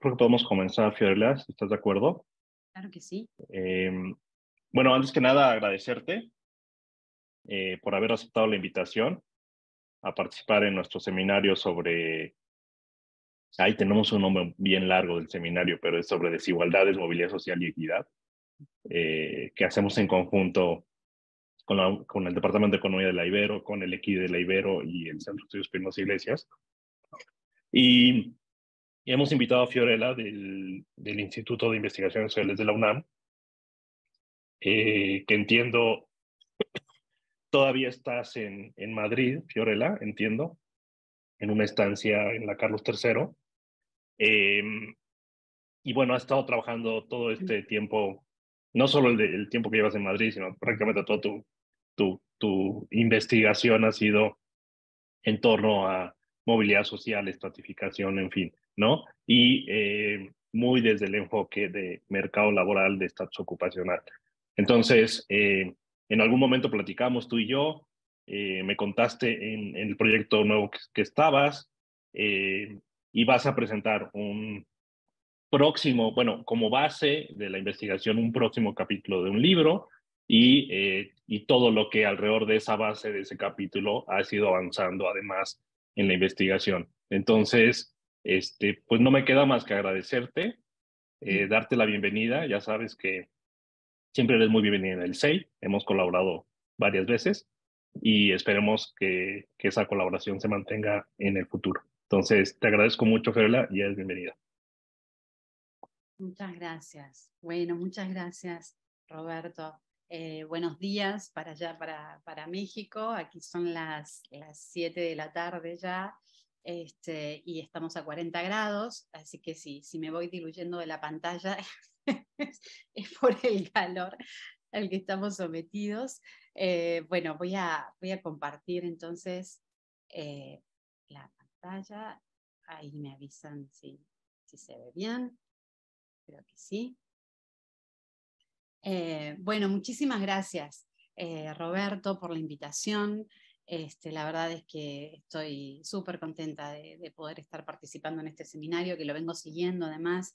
creo que podemos comenzar, Fiorella, si estás de acuerdo. Claro que sí. Eh, bueno, antes que nada, agradecerte por haber aceptado la invitación a participar en nuestro seminario sobre, ahí tenemos un nombre bien largo del seminario, pero es sobre desigualdades, movilidad social y equidad, que hacemos en conjunto con el Departamento de Economía de la Ibero, con el EQI de la Ibero y el Centro de Estudios Primos Iglesias. Y hemos invitado a Fiorella del Instituto de Investigaciones Sociales de la UNAM, que entiendo todavía estás en Madrid, Fiorella, entiendo, en una estancia en la Carlos III. Eh, y bueno, has estado trabajando todo este tiempo, no solo el tiempo que llevas en Madrid, sino prácticamente toda tu investigación ha sido en torno a movilidad social, estratificación, en fin, ¿no? Y muy desde el enfoque de mercado laboral, de estatus ocupacional. Entonces, en algún momento platicamos tú y yo, me contaste en el proyecto nuevo que estabas, y vas a presentar un próximo, bueno, como base de la investigación, un próximo capítulo de un libro y todo lo que alrededor de esa base, de ese capítulo, ha sido avanzando además en la investigación. Entonces, pues no me queda más que agradecerte, darte la bienvenida. Ya sabes que siempre eres muy bienvenida en el SEI, hemos colaborado varias veces y esperemos que esa colaboración se mantenga en el futuro. Entonces, te agradezco mucho, Fiorella, y eres bienvenida. Muchas gracias. Bueno, muchas gracias, Roberto. Buenos días para allá, para México. Aquí son las 7 de la tarde ya, y estamos a 40 grados, así que si me voy diluyendo de la pantalla es por el calor al que estamos sometidos. Bueno, voy a compartir entonces la pantalla. Ahí me avisan si se ve bien. Creo que sí. Bueno, muchísimas gracias, Roberto, por la invitación. La verdad es que estoy súper contenta de poder estar participando en este seminario, que lo vengo siguiendo además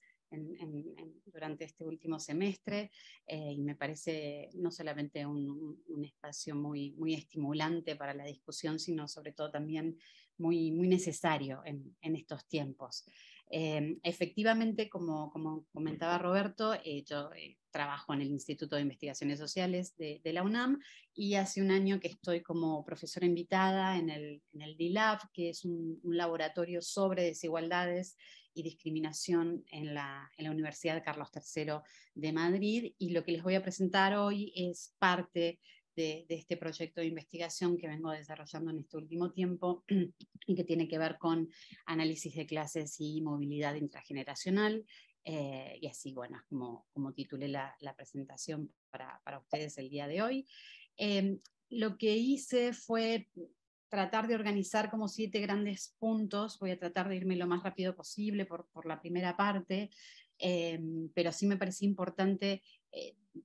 durante este último semestre, y me parece no solamente un espacio muy estimulante para la discusión, sino sobre todo también muy necesario en estos tiempos. Efectivamente, como comentaba Roberto, yo trabajo en el Instituto de Investigaciones Sociales de la UNAM y hace un año que estoy como profesora invitada en el DILAB, que es un laboratorio sobre desigualdades y discriminación en la Universidad Carlos III de Madrid, y lo que les voy a presentar hoy es parte de este proyecto de investigación que vengo desarrollando en este último tiempo y que tiene que ver con análisis de clases y movilidad intrageneracional. Y así, bueno, como titulé la presentación para ustedes el día de hoy. Lo que hice fue tratar de organizar como 7 grandes puntos. Voy a tratar de irme lo más rápido posible por la primera parte, pero sí me parecía importante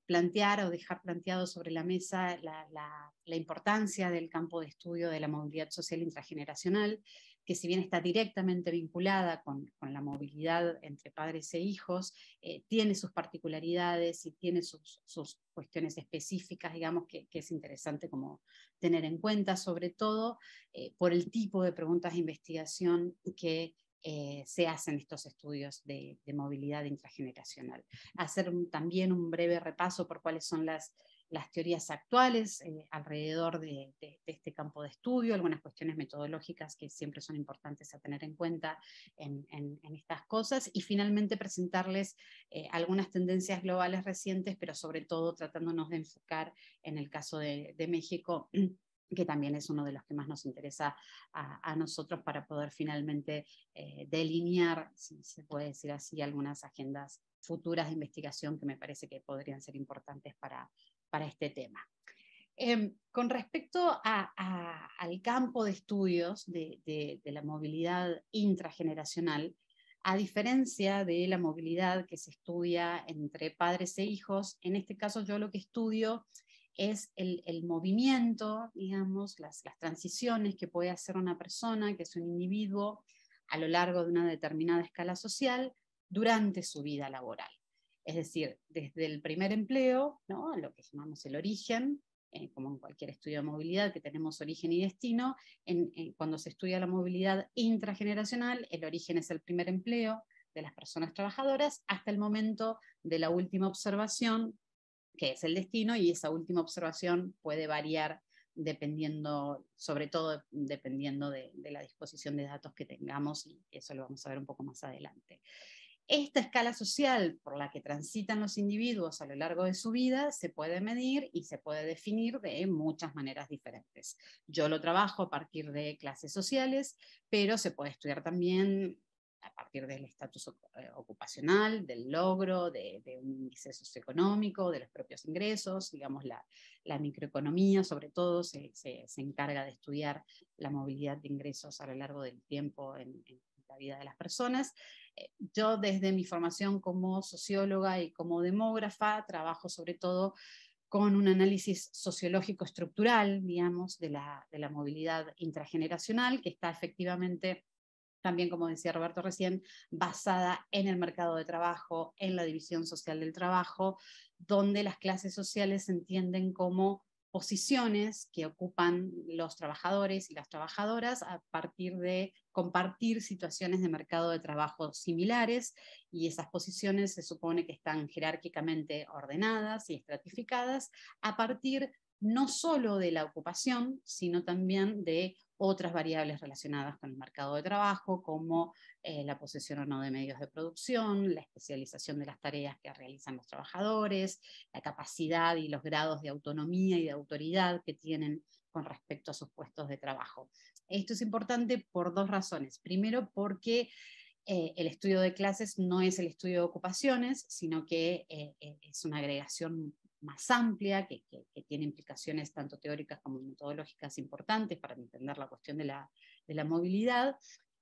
plantear o dejar planteado sobre la mesa la importancia del campo de estudio de la movilidad social intrageneracional, que si bien está directamente vinculada con la movilidad entre padres e hijos, tiene sus particularidades y tiene sus cuestiones específicas, digamos, que es interesante como tener en cuenta, sobre todo por el tipo de preguntas de investigación que se hacen estos estudios de movilidad intrageneracional. Hacer también un breve repaso por cuáles son las teorías actuales alrededor de este campo de estudio, algunas cuestiones metodológicas que siempre son importantes a tener en cuenta en estas cosas, y finalmente presentarles algunas tendencias globales recientes, pero sobre todo tratándonos de enfocar en el caso de México, que también es uno de los que más nos interesa a nosotros para poder finalmente delinear, si se puede decir así, algunas agendas futuras de investigación que me parece que podrían ser importantes para este tema. Con respecto al campo de estudios de la movilidad intrageneracional, a diferencia de la movilidad que se estudia entre padres e hijos, en este caso yo lo que estudio es el movimiento, digamos, las transiciones que puede hacer una persona, que es un individuo, a lo largo de una determinada escala social, durante su vida laboral. Es decir, desde el primer empleo, ¿no?, lo que llamamos el origen, como en cualquier estudio de movilidad que tenemos origen y destino, cuando se estudia la movilidad intrageneracional, el origen es el primer empleo de las personas trabajadoras hasta el momento de la última observación, que es el destino, y esa última observación puede variar dependiendo, sobre todo dependiendo de la disposición de datos que tengamos, y eso lo vamos a ver un poco más adelante. Esta escala social por la que transitan los individuos a lo largo de su vida se puede medir y se puede definir de muchas maneras diferentes. Yo lo trabajo a partir de clases sociales, pero se puede estudiar también a partir del estatus ocupacional, del logro, de un índice socioeconómico, de los propios ingresos. Digamos, la microeconomía sobre todo se encarga de estudiar la movilidad de ingresos a lo largo del tiempo en la vida de las personas. Yo desde mi formación como socióloga y como demógrafa trabajo sobre todo con un análisis sociológico estructural, digamos, de la movilidad intrageneracional, que está efectivamente, también como decía Roberto recién, basada en el mercado de trabajo, en la división social del trabajo, donde las clases sociales se entienden como posiciones que ocupan los trabajadores y las trabajadoras a partir de compartir situaciones de mercado de trabajo similares, y esas posiciones se supone que están jerárquicamente ordenadas y estratificadas a partir no solo de la ocupación, sino también de otras variables relacionadas con el mercado de trabajo, como la posesión o no de medios de producción, la especialización de las tareas que realizan los trabajadores, la capacidad y los grados de autonomía y de autoridad que tienen con respecto a sus puestos de trabajo. Esto es importante por dos razones. Primero, porque el estudio de clases no es el estudio de ocupaciones, sino que es una agregación más amplia, que tiene implicaciones tanto teóricas como metodológicas importantes para entender la cuestión de la movilidad.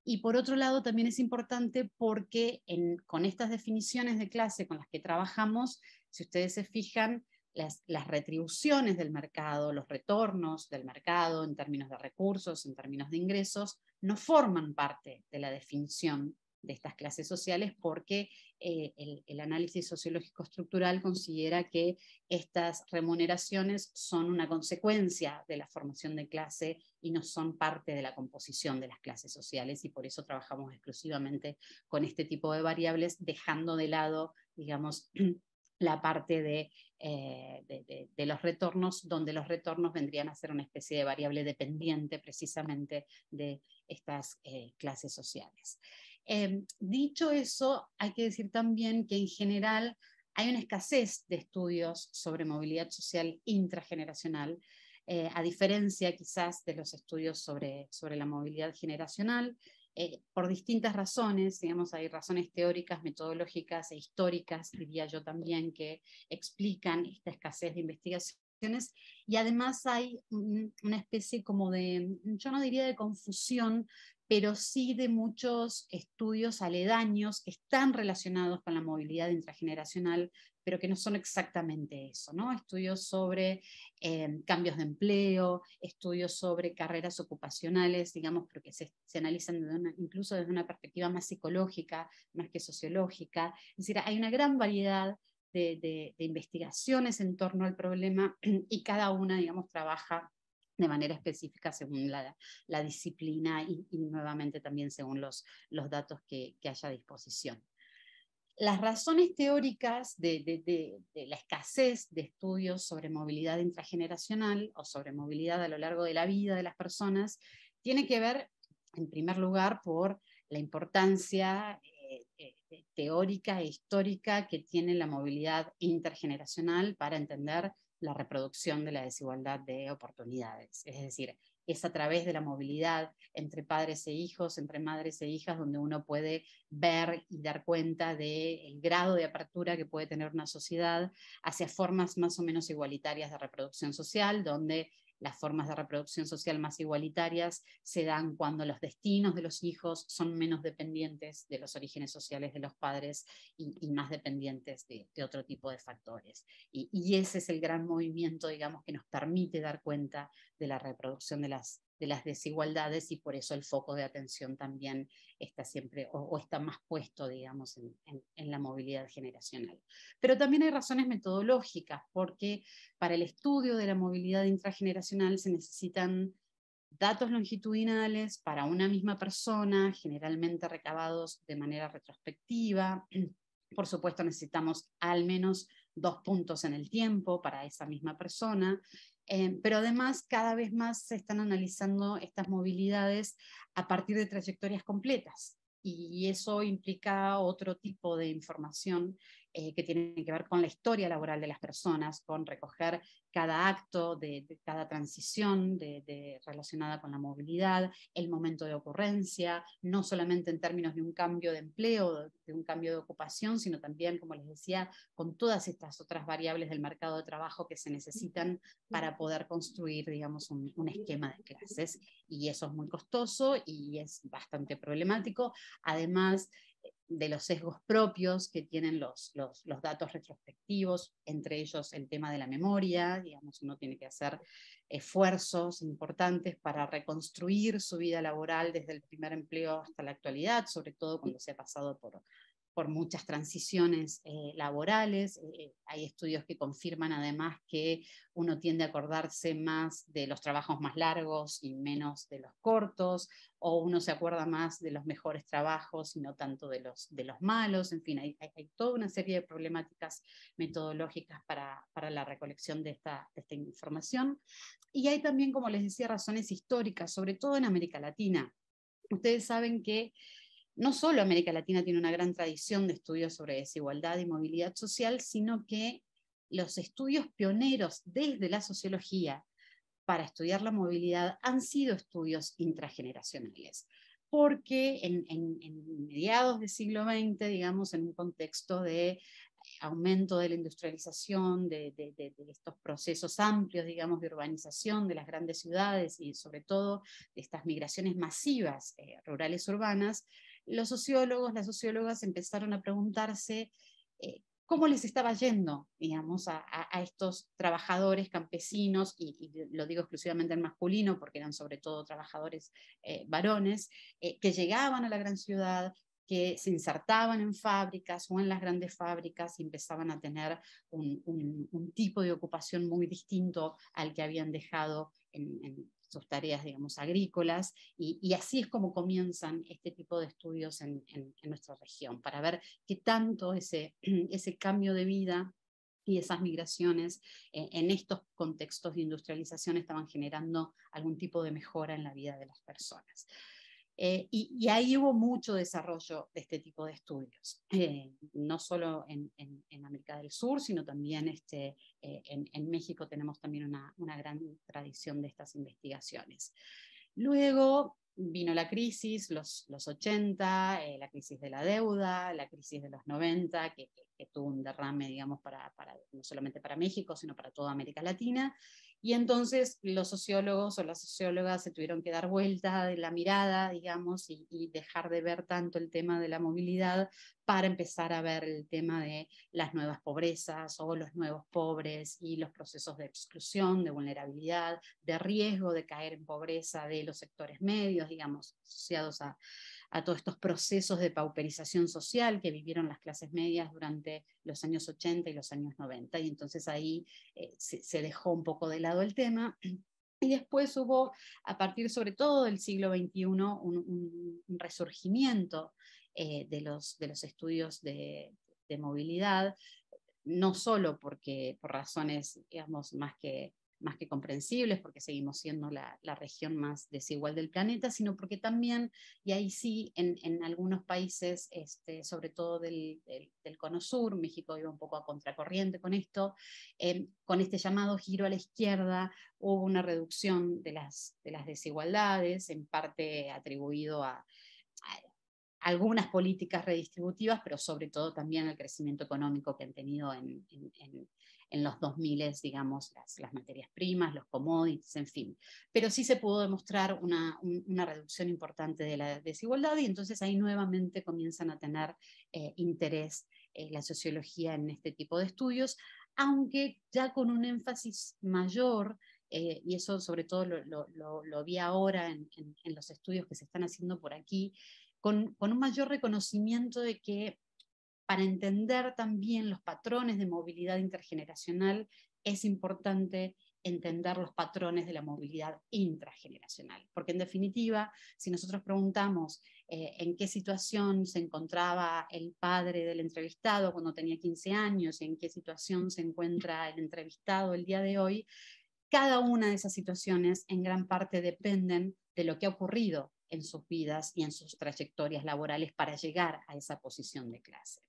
Y por otro lado también es importante porque con estas definiciones de clase con las que trabajamos, si ustedes se fijan, las retribuciones del mercado, los retornos del mercado en términos de recursos, en términos de ingresos, no forman parte de la definición de estas clases sociales, porque el análisis sociológico estructural considera que estas remuneraciones son una consecuencia de la formación de clase y no son parte de la composición de las clases sociales, y por eso trabajamos exclusivamente con este tipo de variables, dejando de lado, digamos, la parte de los retornos, donde los retornos vendrían a ser una especie de variable dependiente precisamente de estas clases sociales. Dicho eso, hay que decir también que en general hay una escasez de estudios sobre movilidad social intrageneracional, a diferencia quizás de los estudios sobre la movilidad generacional, por distintas razones. Digamos, hay razones teóricas, metodológicas e históricas, diría yo también, que explican esta escasez de investigaciones, y además hay una especie como de, yo no diría de confusión, pero sí de muchos estudios aledaños que están relacionados con la movilidad intrageneracional, pero que no son exactamente eso, ¿no? Estudios sobre cambios de empleo, estudios sobre carreras ocupacionales, digamos, porque se analizan incluso desde una perspectiva más psicológica, más que sociológica. Es decir, hay una gran variedad de investigaciones en torno al problema, y cada una, digamos, trabaja de manera específica según la disciplina y nuevamente también según los datos que haya a disposición. Las razones teóricas de la escasez de estudios sobre movilidad intrageneracional o sobre movilidad a lo largo de la vida de las personas tiene que ver, en primer lugar, por la importancia teórica e histórica que tiene la movilidad intergeneracional para entender la reproducción de la desigualdad de oportunidades. Es decir, es a través de la movilidad entre padres e hijos, entre madres e hijas, donde uno puede ver y dar cuenta del grado de apertura que puede tener una sociedad hacia formas más o menos igualitarias de reproducción social, donde las formas de reproducción social más igualitarias se dan cuando los destinos de los hijos son menos dependientes de los orígenes sociales de los padres y más dependientes de otro tipo de factores. Y ese es el gran movimiento, digamos, que nos permite dar cuenta de la reproducción de las las desigualdades, y por eso el foco de atención también está siempre, o está más puesto, digamos, en la movilidad generacional. Pero también hay razones metodológicas, porque para el estudio de la movilidad intrageneracional se necesitan datos longitudinales para una misma persona, generalmente recabados de manera retrospectiva. Por supuesto, necesitamos al menos 2 puntos en el tiempo para esa misma persona, pero además cada vez más se están analizando estas movilidades a partir de trayectorias completas, y eso implica otro tipo de información que tiene que ver con la historia laboral de las personas, con recoger cada acto de cada transición relacionada con la movilidad, el momento de ocurrencia, no solamente en términos de un cambio de empleo, de un cambio de ocupación, sino también, como les decía, con todas estas otras variables del mercado de trabajo que se necesitan para poder construir, digamos, un esquema de clases. Y eso es muy costoso y es bastante problemático. Además de los sesgos propios que tienen los datos retrospectivos, entre ellos el tema de la memoria, digamos, uno tiene que hacer esfuerzos importantes para reconstruir su vida laboral desde el primer empleo hasta la actualidad, sobre todo cuando se ha pasado por muchas transiciones laborales. Hay estudios que confirman además que uno tiende a acordarse más de los trabajos más largos y menos de los cortos, o uno se acuerda más de los mejores trabajos y no tanto de los malos. En fin, hay toda una serie de problemáticas metodológicas para la recolección de esta información. Y hay también, como les decía, razones históricas, sobre todo en América Latina. Ustedes saben que no solo América Latina tiene una gran tradición de estudios sobre desigualdad y movilidad social, sino que los estudios pioneros desde la sociología para estudiar la movilidad han sido estudios intrageneracionales, porque en mediados del siglo XX, digamos, en un contexto de aumento de la industrialización, de estos procesos amplios, digamos, de urbanización de las grandes ciudades y sobre todo de estas migraciones masivas rurales urbanas, los sociólogos, las sociólogas empezaron a preguntarse cómo les estaba yendo, digamos, a estos trabajadores campesinos, y lo digo exclusivamente en masculino porque eran sobre todo trabajadores varones, que llegaban a la gran ciudad, que se insertaban en fábricas o en las grandes fábricas y empezaban a tener un tipo de ocupación muy distinto al que habían dejado en sus tareas, digamos, agrícolas, y así es como comienzan este tipo de estudios en nuestra región, para ver qué tanto ese cambio de vida y esas migraciones en estos contextos de industrialización estaban generando algún tipo de mejora en la vida de las personas. Y ahí hubo mucho desarrollo de este tipo de estudios, no solo en América del Sur, sino también en México tenemos también una gran tradición de estas investigaciones. Luego vino la crisis, los 80, la crisis de la deuda, la crisis de los 90, que tuvo un derrame, digamos, no solamente para México, sino para toda América Latina. Y entonces los sociólogos o las sociólogas se tuvieron que dar vuelta de la mirada, digamos, y dejar de ver tanto el tema de la movilidad para empezar a ver el tema de las nuevas pobrezas o los nuevos pobres y los procesos de exclusión, de vulnerabilidad, de riesgo de caer en pobreza de los sectores medios, digamos, asociados a todos estos procesos de pauperización social que vivieron las clases medias durante los años 80 y los años 90. Y entonces ahí se dejó un poco de lado el tema. Y después hubo, a partir sobre todo del siglo XXI, un resurgimiento de los estudios de movilidad, no solo por razones, digamos, más que comprensibles, porque seguimos siendo la región más desigual del planeta, sino porque también, y ahí sí, en algunos países, sobre todo del Cono Sur, México iba un poco a contracorriente con esto, con este llamado giro a la izquierda, hubo una reducción de las desigualdades, en parte atribuido a algunas políticas redistributivas, pero sobre todo también el crecimiento económico que han tenido en los 2000, digamos, las materias primas, los commodities, en fin. Pero sí se pudo demostrar una reducción importante de la desigualdad, y entonces ahí nuevamente comienzan a tener interés la sociología en este tipo de estudios, aunque ya con un énfasis mayor y eso sobre todo lo vi ahora en los estudios que se están haciendo por aquí, con un mayor reconocimiento de que para entender también los patrones de movilidad intergeneracional es importante entender los patrones de la movilidad intrageneracional. Porque en definitiva, si nosotros preguntamos en qué situación se encontraba el padre del entrevistado cuando tenía 15 años y en qué situación se encuentra el entrevistado el día de hoy, cada una de esas situaciones en gran parte dependen de lo que ha ocurrido en sus vidas y en sus trayectorias laborales para llegar a esa posición de clase.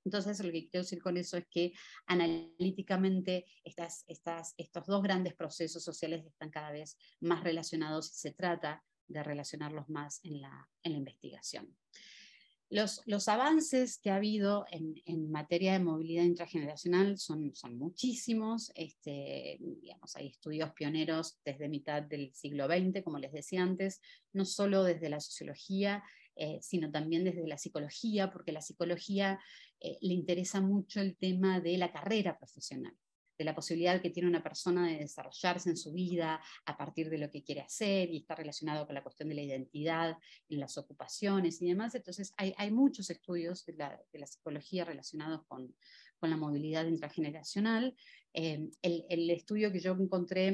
Entonces, lo que quiero decir con eso es que analíticamente estos dos grandes procesos sociales están cada vez más relacionados y se trata de relacionarlos más en la investigación. Los avances que ha habido en materia de movilidad intrageneracional son muchísimos. Digamos, hay estudios pioneros desde mitad del siglo XX, como les decía antes, no solo desde la sociología, sino también desde la psicología, porque la psicología le interesa mucho el tema de la carrera profesional, de la posibilidad que tiene una persona de desarrollarse en su vida a partir de lo que quiere hacer, y está relacionado con la cuestión de la identidad en las ocupaciones y demás. Entonces hay muchos estudios de la psicología relacionados con la movilidad intrageneracional. El estudio que yo encontré,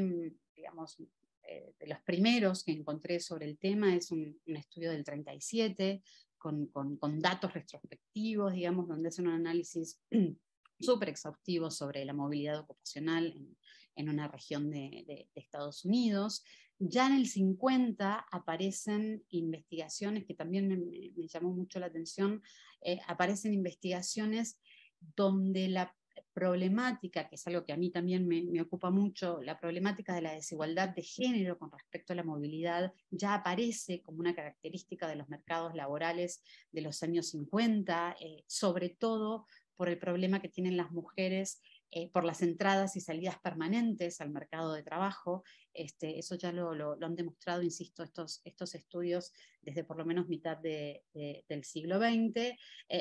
digamos, de los primeros que encontré sobre el tema es un estudio del 37, con datos retrospectivos, digamos, donde es un análisis súper exhaustivo sobre la movilidad ocupacional en una región de Estados Unidos. Ya en el 50 aparecen investigaciones que también me llamó mucho la atención, aparecen investigaciones donde la problemática, que es algo que a mí también me ocupa mucho, la problemática de la desigualdad de género con respecto a la movilidad ya aparece como una característica de los mercados laborales de los años 50, sobre todo por el problema que tienen las mujeres por las entradas y salidas permanentes al mercado de trabajo. Eso ya lo han demostrado, insisto, estos estudios desde por lo menos mitad del siglo XX,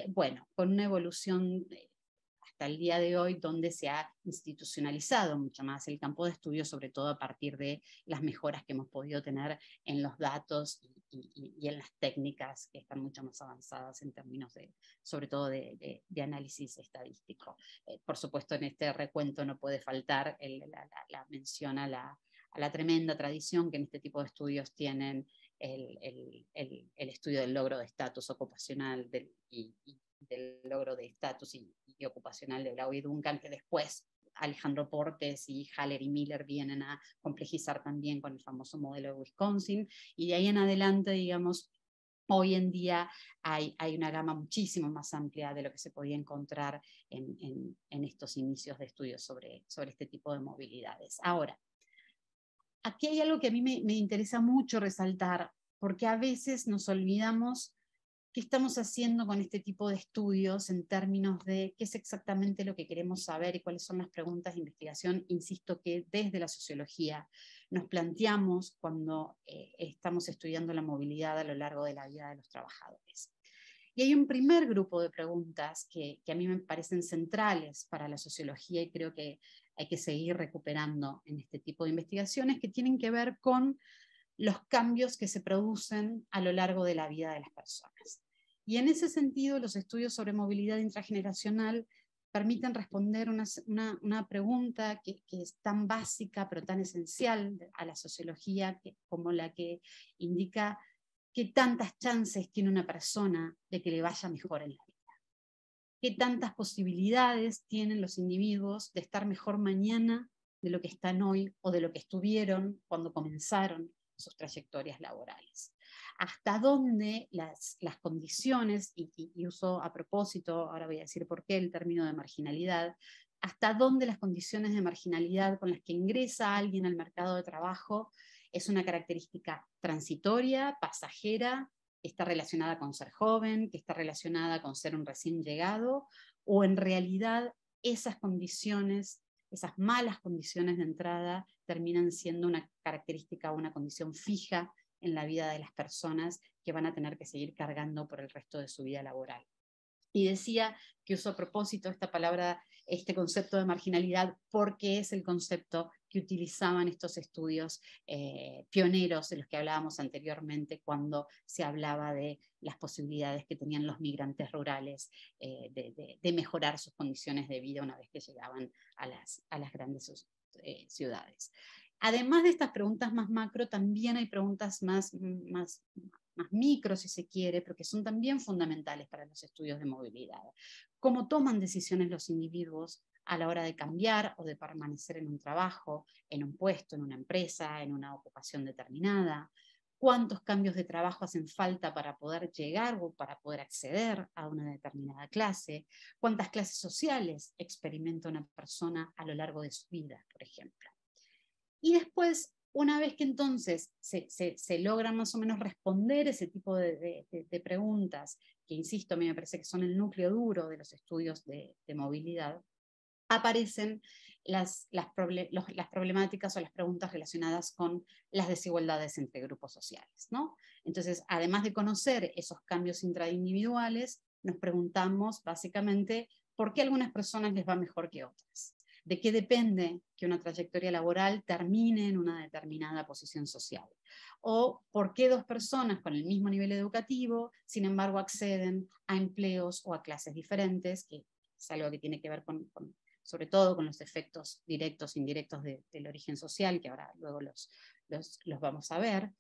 bueno, con una evolución hasta el día de hoy, donde se ha institucionalizado mucho más el campo de estudio, sobre todo a partir de las mejoras que hemos podido tener en los datos y en las técnicas que están mucho más avanzadas en términos sobre todo de análisis estadístico. Por supuesto, en este recuento no puede faltar la mención a la tremenda tradición que en este tipo de estudios tienen el estudio del logro de estatus ocupacional y del logro de estatus y ocupacional de Blau y Duncan, que después Alejandro Portes y Haller y Miller vienen a complejizar también con el famoso modelo de Wisconsin, y de ahí en adelante, digamos, hoy en día hay una gama muchísimo más amplia de lo que se podía encontrar en estos inicios de estudios sobre este tipo de movilidades. Ahora, aquí hay algo que a mí me interesa mucho resaltar, porque a veces nos olvidamos qué estamos haciendo con este tipo de estudios en términos de qué es exactamente lo que queremos saber y cuáles son las preguntas de investigación, insisto, que desde la sociología nos planteamos cuando estamos estudiando la movilidad a lo largo de la vida de los trabajadores. Y hay un primer grupo de preguntas que a mí me parecen centrales para la sociología y creo que hay que seguir recuperando en este tipo de investigaciones, que tienen que ver con los cambios que se producen a lo largo de la vida de las personas. Y en ese sentido, los estudios sobre movilidad intrageneracional permiten responder una pregunta que es tan básica, pero tan esencial a la sociología, como la que indica qué tantas chances tiene una persona de que le vaya mejor en la vida. Qué tantas posibilidades tienen los individuos de estar mejor mañana de lo que están hoy o de lo que estuvieron cuando comenzaron sus trayectorias laborales. Hasta dónde las condiciones, y uso a propósito, ahora voy a decir por qué el término de marginalidad, hasta dónde las condiciones de marginalidad con las que ingresa alguien al mercado de trabajo es una característica transitoria, pasajera, que está relacionada con ser joven, que está relacionada con ser un recién llegado, o en realidad esas condiciones, esas malas condiciones de entrada, terminan siendo una característica o una condición fija en la vida de las personas que van a tener que seguir cargando por el resto de su vida laboral. Y decía que uso a propósito esta palabra este concepto de marginalidad porque es el concepto que utilizaban estos estudios pioneros de los que hablábamos anteriormente cuando se hablaba de las posibilidades que tenían los migrantes rurales de mejorar sus condiciones de vida una vez que llegaban a las grandes ciudades. Además de estas preguntas más macro, también hay preguntas más micro, si se quiere, pero que son también fundamentales para los estudios de movilidad. ¿Cómo toman decisiones los individuos a la hora de cambiar o de permanecer en un trabajo, en un puesto, en una empresa, en una ocupación determinada? ¿Cuántos cambios de trabajo hacen falta para poder llegar o para poder acceder a una determinada clase? ¿Cuántas clases sociales experimenta una persona a lo largo de su vida, por ejemplo? Y después, una vez que entonces se logran más o menos responder ese tipo de preguntas, que insisto, a mí me parece que son el núcleo duro de los estudios de movilidad, aparecen las problemáticas o las preguntas relacionadas con las desigualdades entre grupos sociales, ¿no? Entonces, además de conocer esos cambios intraindividuales, nos preguntamos básicamente por qué a algunas personas les va mejor que otras. ¿De qué depende que una trayectoria laboral termine en una determinada posición social? ¿O por qué dos personas con el mismo nivel educativo, sin embargo, acceden a empleos o a clases diferentes, que es algo que tiene que ver sobre todo con los efectos directos e indirectos del origen social, que ahora luego los vamos a ver,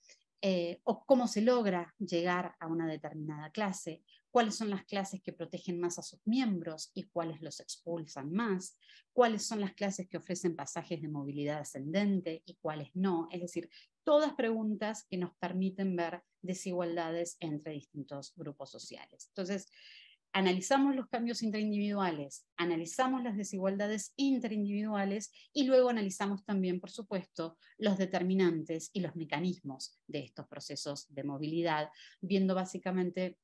o cómo se logra llegar a una determinada clase, cuáles son las clases que protegen más a sus miembros y cuáles los expulsan más, cuáles son las clases que ofrecen pasajes de movilidad ascendente y cuáles no, es decir, todas preguntas que nos permiten ver desigualdades entre distintos grupos sociales. Entonces, analizamos los cambios intraindividuales, analizamos las desigualdades interindividuales y luego analizamos también, por supuesto, los determinantes y los mecanismos de estos procesos de movilidad, viendo básicamente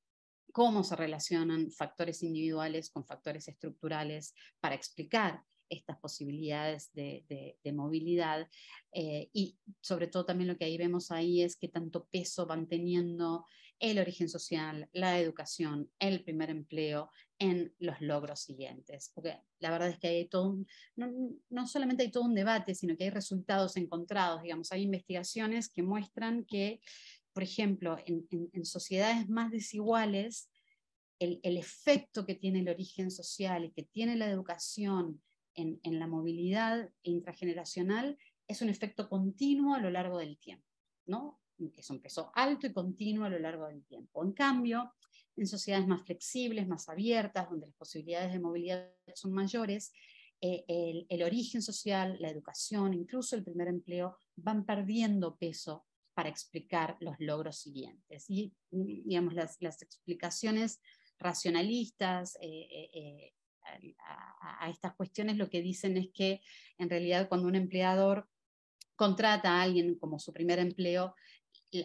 cómo se relacionan factores individuales con factores estructurales para explicar estas posibilidades de movilidad y sobre todo también lo que ahí vemos ahí es que tanto peso van teniendo el origen social, la educación, el primer empleo en los logros siguientes. Porque la verdad es que hay todo no solamente hay todo un debate, sino que hay resultados encontrados, digamos, hay investigaciones que muestran que, por ejemplo, en sociedades más desiguales, el efecto que tiene el origen social y que tiene la educación en la movilidad intrageneracional es un efecto continuo a lo largo del tiempo, ¿no? Es un peso alto y continuo a lo largo del tiempo. En cambio, en sociedades más flexibles, más abiertas, donde las posibilidades de movilidad son mayores, el origen social, la educación, incluso el primer empleo, van perdiendo peso para explicar los logros siguientes. Y, digamos, las explicaciones racionalistas a estas cuestiones lo que dicen es que en realidad cuando un empleador contrata a alguien como su primer empleo,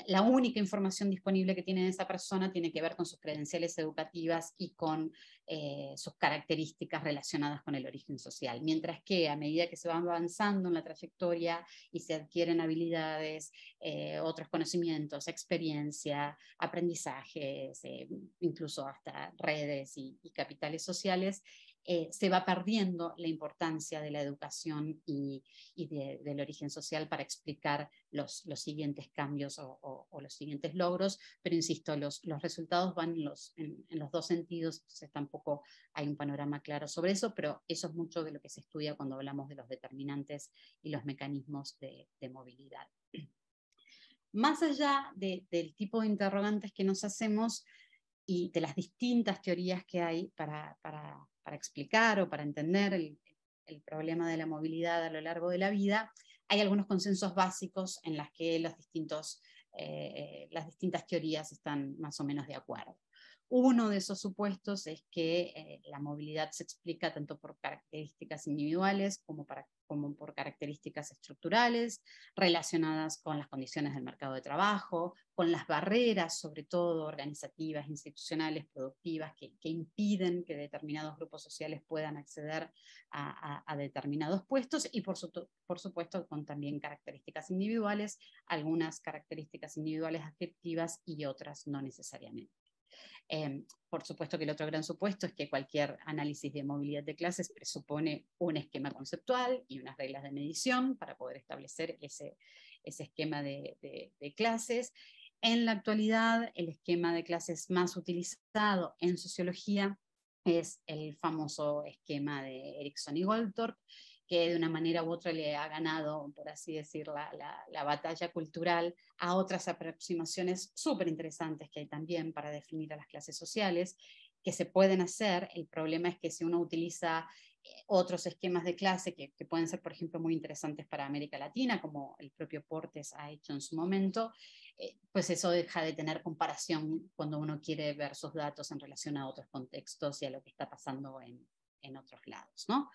la única información disponible que tiene esa persona tiene que ver con sus credenciales educativas y con sus características relacionadas con el origen social. Mientras que a medida que se va avanzando en la trayectoria y se adquieren habilidades, otros conocimientos, experiencia, aprendizajes, incluso hasta redes y capitales sociales, se va perdiendo la importancia de la educación y del origen social para explicar los siguientes cambios o los siguientes logros, pero insisto, los resultados van en los dos sentidos, entonces tampoco hay un panorama claro sobre eso, pero eso es mucho de lo que se estudia cuando hablamos de los determinantes y los mecanismos de movilidad. Más allá del tipo de interrogantes que nos hacemos y de las distintas teorías que hay para explicar o para entender el problema de la movilidad a lo largo de la vida, hay algunos consensos básicos en las que las distintas teorías están más o menos de acuerdo. Uno de esos supuestos es que la movilidad se explica tanto por características individuales como por características estructurales relacionadas con las condiciones del mercado de trabajo, con las barreras, sobre todo organizativas, institucionales, productivas, que impiden que determinados grupos sociales puedan acceder a determinados puestos y por supuesto con también características individuales, algunas características individuales afectivas y otras no necesariamente. Por supuesto que el otro gran supuesto es que cualquier análisis de movilidad de clases presupone un esquema conceptual y unas reglas de medición para poder establecer ese esquema de clases. En la actualidad, el esquema de clases más utilizado en sociología es el famoso esquema de Erikson y Goldthorpe, que de una manera u otra le ha ganado, por así decir, la batalla cultural a otras aproximaciones súper interesantes que hay también para definir a las clases sociales, que se pueden hacer. El problema es que si uno utiliza otros esquemas de clase que pueden ser, por ejemplo, muy interesantes para América Latina, como el propio Portes ha hecho en su momento, pues eso deja de tener comparación cuando uno quiere ver sus datos en relación a otros contextos y a lo que está pasando en otros lados, ¿no?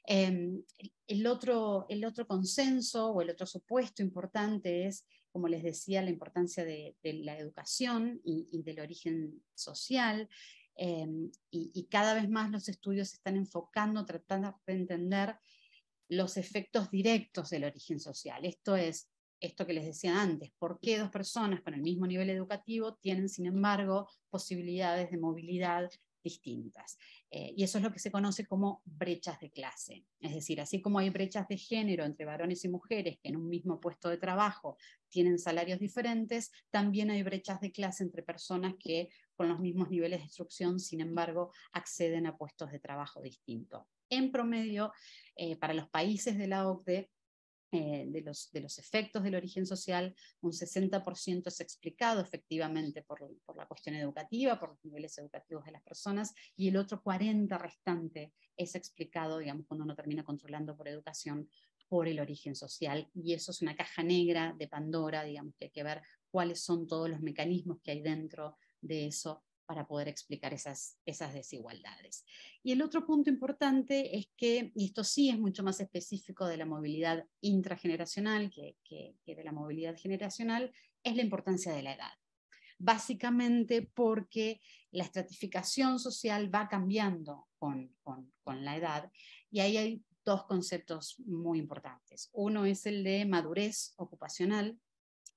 El otro consenso o el otro supuesto importante es, como les decía, la importancia de la educación y del origen social. Y cada vez más los estudios se están enfocando, tratando de entender los efectos directos del origen social. Esto es, esto que les decía antes, ¿por qué dos personas con el mismo nivel educativo tienen, sin embargo, posibilidades de movilidad distintas? Y eso es lo que se conoce como brechas de clase. Es decir, así como hay brechas de género entre varones y mujeres que en un mismo puesto de trabajo tienen salarios diferentes, también hay brechas de clase entre personas que con los mismos niveles de instrucción, sin embargo, acceden a puestos de trabajo distintos. En promedio, para los países de la OCDE, de los efectos del origen social, un 60% es explicado efectivamente por la cuestión educativa, por los niveles educativos de las personas, y el otro 40% restante es explicado, digamos, cuando uno termina controlando por educación, por el origen social. Y eso es una caja negra de Pandora, digamos, que hay que ver cuáles son todos los mecanismos que hay dentro de eso para poder explicar esas desigualdades. Y el otro punto importante es que, y esto sí es mucho más específico de la movilidad intrageneracional que de la movilidad generacional, es la importancia de la edad. Básicamente porque la estratificación social va cambiando con la edad, y ahí hay dos conceptos muy importantes. Uno es el de madurez ocupacional.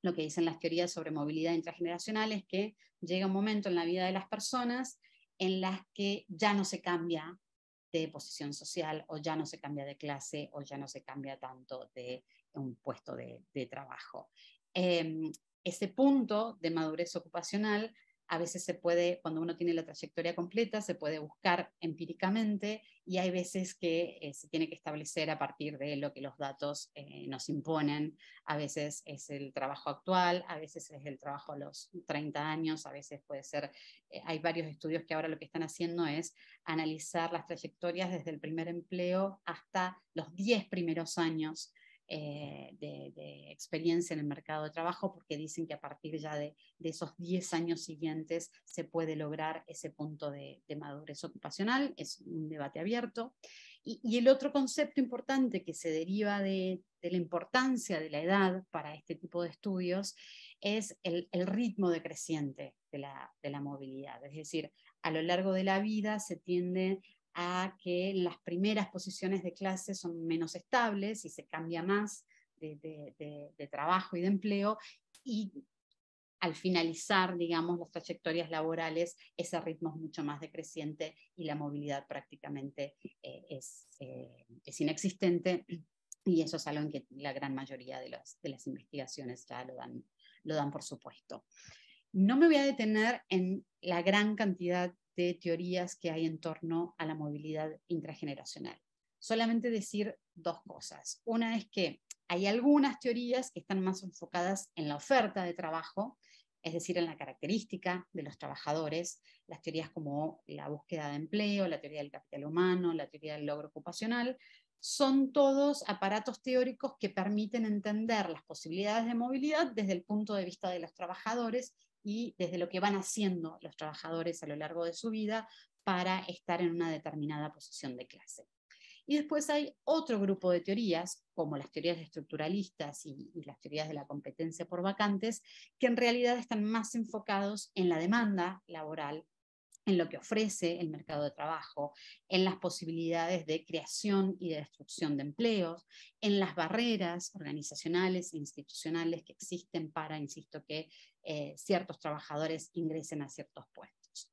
Lo que dicen las teorías sobre movilidad intrageneracional es que llega un momento en la vida de las personas en las que ya no se cambia de posición social, o ya no se cambia de clase, o ya no se cambia tanto de un puesto de trabajo. Ese punto de madurez ocupacional a veces se puede, cuando uno tiene la trayectoria completa, se puede buscar empíricamente, y hay veces que se tiene que establecer a partir de lo que los datos nos imponen. A veces es el trabajo actual, a veces es el trabajo a los 30 años, a veces puede ser, hay varios estudios que ahora lo que están haciendo es analizar las trayectorias desde el primer empleo hasta los 10 primeros años de experiencia en el mercado de trabajo, porque dicen que a partir ya de esos 10 años siguientes se puede lograr ese punto de madurez ocupacional. Es un debate abierto. Y el otro concepto importante que se deriva de la importancia de la edad para este tipo de estudios es el ritmo decreciente de la movilidad. Es decir, a lo largo de la vida se tiende a que las primeras posiciones de clase son menos estables y se cambia más de trabajo y de empleo, y al finalizar, digamos, las trayectorias laborales, ese ritmo es mucho más decreciente y la movilidad prácticamente es inexistente, y eso es algo en que la gran mayoría de las investigaciones ya lo dan por supuesto. No me voy a detener en la gran cantidad de teorías que hay en torno a la movilidad intrageneracional. Solamente decir dos cosas. Una es que hay algunas teorías que están más enfocadas en la oferta de trabajo, es decir, en la característica de los trabajadores. Las teorías como la búsqueda de empleo, la teoría del capital humano, la teoría del logro ocupacional, son todos aparatos teóricos que permiten entender las posibilidades de movilidad desde el punto de vista de los trabajadores y desde lo que van haciendo los trabajadores a lo largo de su vida para estar en una determinada posición de clase. Y después hay otro grupo de teorías, como las teorías estructuralistas y las teorías de la competencia por vacantes, que en realidad están más enfocados en la demanda laboral, en lo que ofrece el mercado de trabajo, en las posibilidades de creación y de destrucción de empleos, en las barreras organizacionales e institucionales que existen para, insisto, que ciertos trabajadores ingresen a ciertos puestos.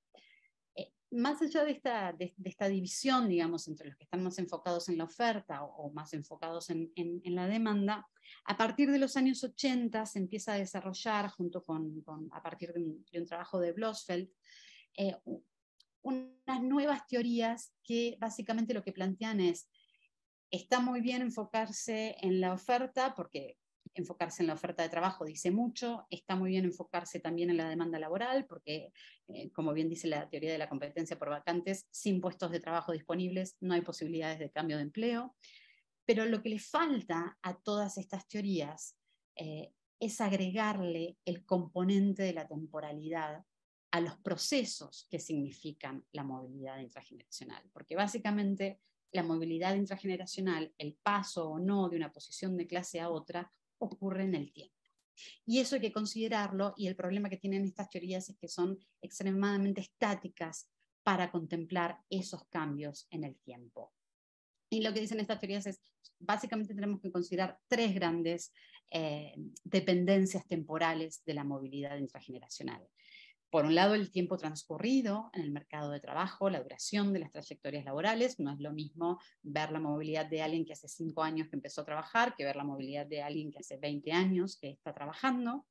más allá de esta división, digamos, entre los que están más enfocados en la oferta o más enfocados en la demanda, a partir de los años 80 se empieza a desarrollar, a partir de un trabajo de Blossfeld, unas nuevas teorías que básicamente lo que plantean es, está muy bien enfocarse en la oferta, porque enfocarse en la oferta de trabajo dice mucho, está muy bien enfocarse también en la demanda laboral, porque como bien dice la teoría de la competencia por vacantes, sin puestos de trabajo disponibles no hay posibilidades de cambio de empleo, pero lo que le falta a todas estas teorías es agregarle el componente de la temporalidad a los procesos que significan la movilidad intrageneracional, porque básicamente la movilidad intrageneracional, el paso o no de una posición de clase a otra, ocurre en el tiempo. Y eso hay que considerarlo, y el problema que tienen estas teorías es que son extremadamente estáticas para contemplar esos cambios en el tiempo. Y lo que dicen estas teorías es, básicamente tenemos que considerar tres grandes dependencias temporales de la movilidad intrageneracional. Por un lado, el tiempo transcurrido en el mercado de trabajo, la duración de las trayectorias laborales. No es lo mismo ver la movilidad de alguien que hace 5 años que empezó a trabajar que ver la movilidad de alguien que hace 20 años que está trabajando.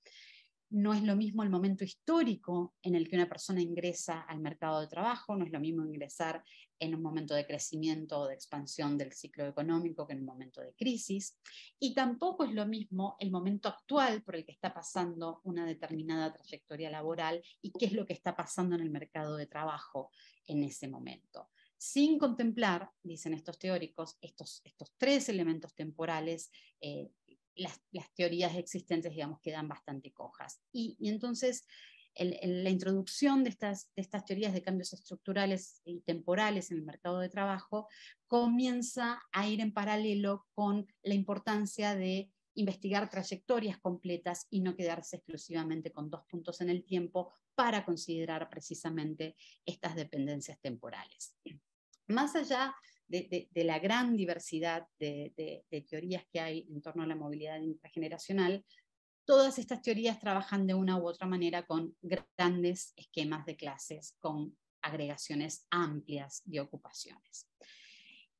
No es lo mismo el momento histórico en el que una persona ingresa al mercado de trabajo, no es lo mismo ingresar en un momento de crecimiento o de expansión del ciclo económico que en un momento de crisis, y tampoco es lo mismo el momento actual por el que está pasando una determinada trayectoria laboral y qué es lo que está pasando en el mercado de trabajo en ese momento. Sin contemplar, dicen estos teóricos, estos tres elementos temporales, las teorías existentes, digamos, quedan bastante cojas. Y entonces la introducción de estas teorías de cambios estructurales y temporales en el mercado de trabajo comienza a ir en paralelo con la importancia de investigar trayectorias completas y no quedarse exclusivamente con 2 puntos en el tiempo para considerar precisamente estas dependencias temporales. Más allá de la gran diversidad de teorías que hay en torno a la movilidad intrageneracional, todas estas teorías trabajan de una u otra manera con grandes esquemas de clases, con agregaciones amplias de ocupaciones.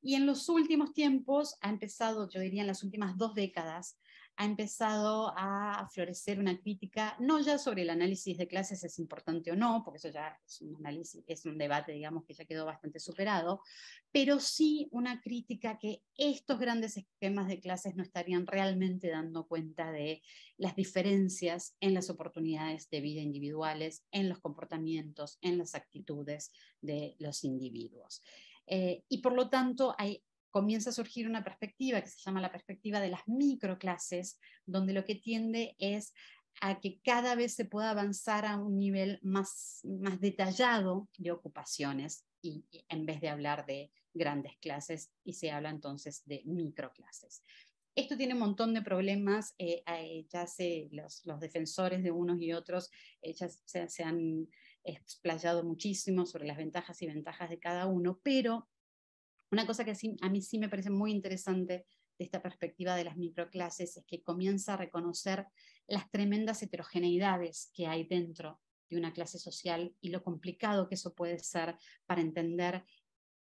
Y en los últimos tiempos ha empezado, yo diría en las últimas 2 décadas, ha empezado a florecer una crítica, no ya sobre el análisis de clases es importante o no, porque eso ya es un análisis, es un debate, digamos, que ya quedó bastante superado, pero sí una crítica que estos grandes esquemas de clases no estarían realmente dando cuenta de las diferencias en las oportunidades de vida individuales, en los comportamientos, en las actitudes de los individuos. Y por lo tanto comienza a surgir una perspectiva que se llama la perspectiva de las microclases, donde lo que tiende es a que cada vez se pueda avanzar a un nivel más detallado de ocupaciones, y en vez de hablar de grandes clases, y se habla entonces de microclases. Esto tiene un montón de problemas, ya los defensores de unos y otros ya se han explayado muchísimo sobre las ventajas y ventajas de cada uno, pero una cosa que a mí sí me parece muy interesante de esta perspectiva de las microclases es que comienza a reconocer las tremendas heterogeneidades que hay dentro de una clase social y lo complicado que eso puede ser para entender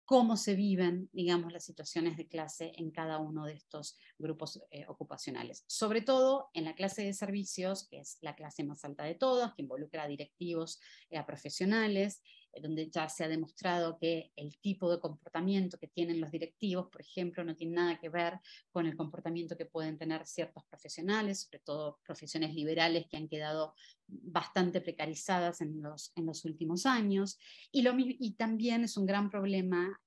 cómo se viven, digamos, las situaciones de clase en cada uno de estos grupos ocupacionales. Sobre todo en la clase de servicios, que es la clase más alta de todas, que involucra a directivos, a profesionales, donde ya se ha demostrado que el tipo de comportamiento que tienen los directivos, por ejemplo, no tiene nada que ver con el comportamiento que pueden tener ciertos profesionales, sobre todo profesiones liberales que han quedado bastante precarizadas en los últimos años. Y también es un gran problema,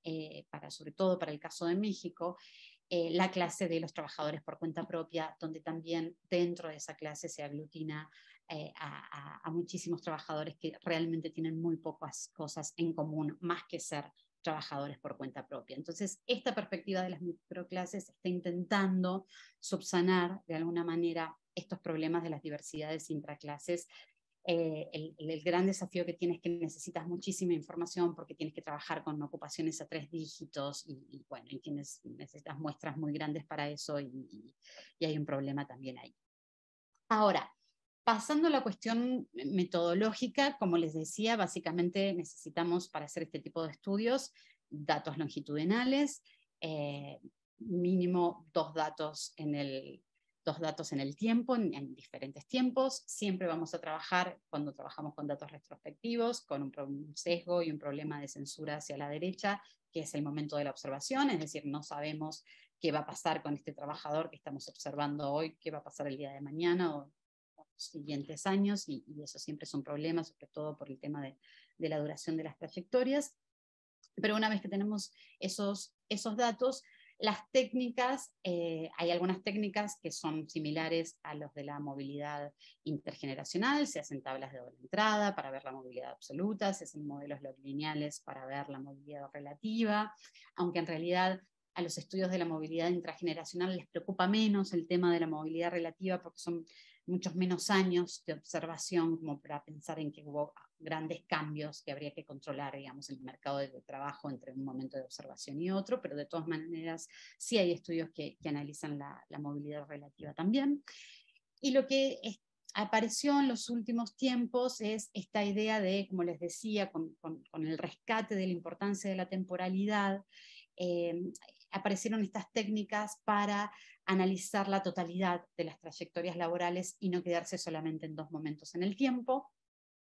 sobre todo para el caso de México, la clase de los trabajadores por cuenta propia, donde también dentro de esa clase se aglutina a muchísimos trabajadores que realmente tienen muy pocas cosas en común, más que ser trabajadores por cuenta propia. Entonces, esta perspectiva de las microclases está intentando subsanar de alguna manera estos problemas de las diversidades intraclases. El gran desafío que tienes es que necesitas muchísima información porque tienes que trabajar con ocupaciones a 3 dígitos y bueno, y necesitas muestras muy grandes para eso y hay un problema también ahí. Ahora, Pasando a la cuestión metodológica, como les decía, básicamente necesitamos para hacer este tipo de estudios datos longitudinales, mínimo dos datos en el tiempo, en diferentes tiempos. Siempre vamos a trabajar, cuando trabajamos con datos retrospectivos, con un sesgo y un problema de censura hacia la derecha, que es el momento de la observación, es decir, no sabemos qué va a pasar con este trabajador que estamos observando hoy, qué va a pasar el día de mañana o los siguientes años, y eso siempre es un problema, sobre todo por el tema de la duración de las trayectorias. Pero una vez que tenemos esos datos, las técnicas, hay algunas técnicas que son similares a los de la movilidad intergeneracional, se hacen tablas de doble entrada para ver la movilidad absoluta, se hacen modelos log lineales para ver la movilidad relativa, aunque en realidad a los estudios de la movilidad intrageneracional les preocupa menos el tema de la movilidad relativa porque son muchos menos años de observación como para pensar en que hubo grandes cambios que habría que controlar, digamos, en el mercado de trabajo entre un momento de observación y otro, pero de todas maneras sí hay estudios que analizan la movilidad relativa también. Y lo que apareció en los últimos tiempos es esta idea de, como les decía, con el rescate de la importancia de la temporalidad, aparecieron estas técnicas para analizar la totalidad de las trayectorias laborales y no quedarse solamente en dos momentos en el tiempo.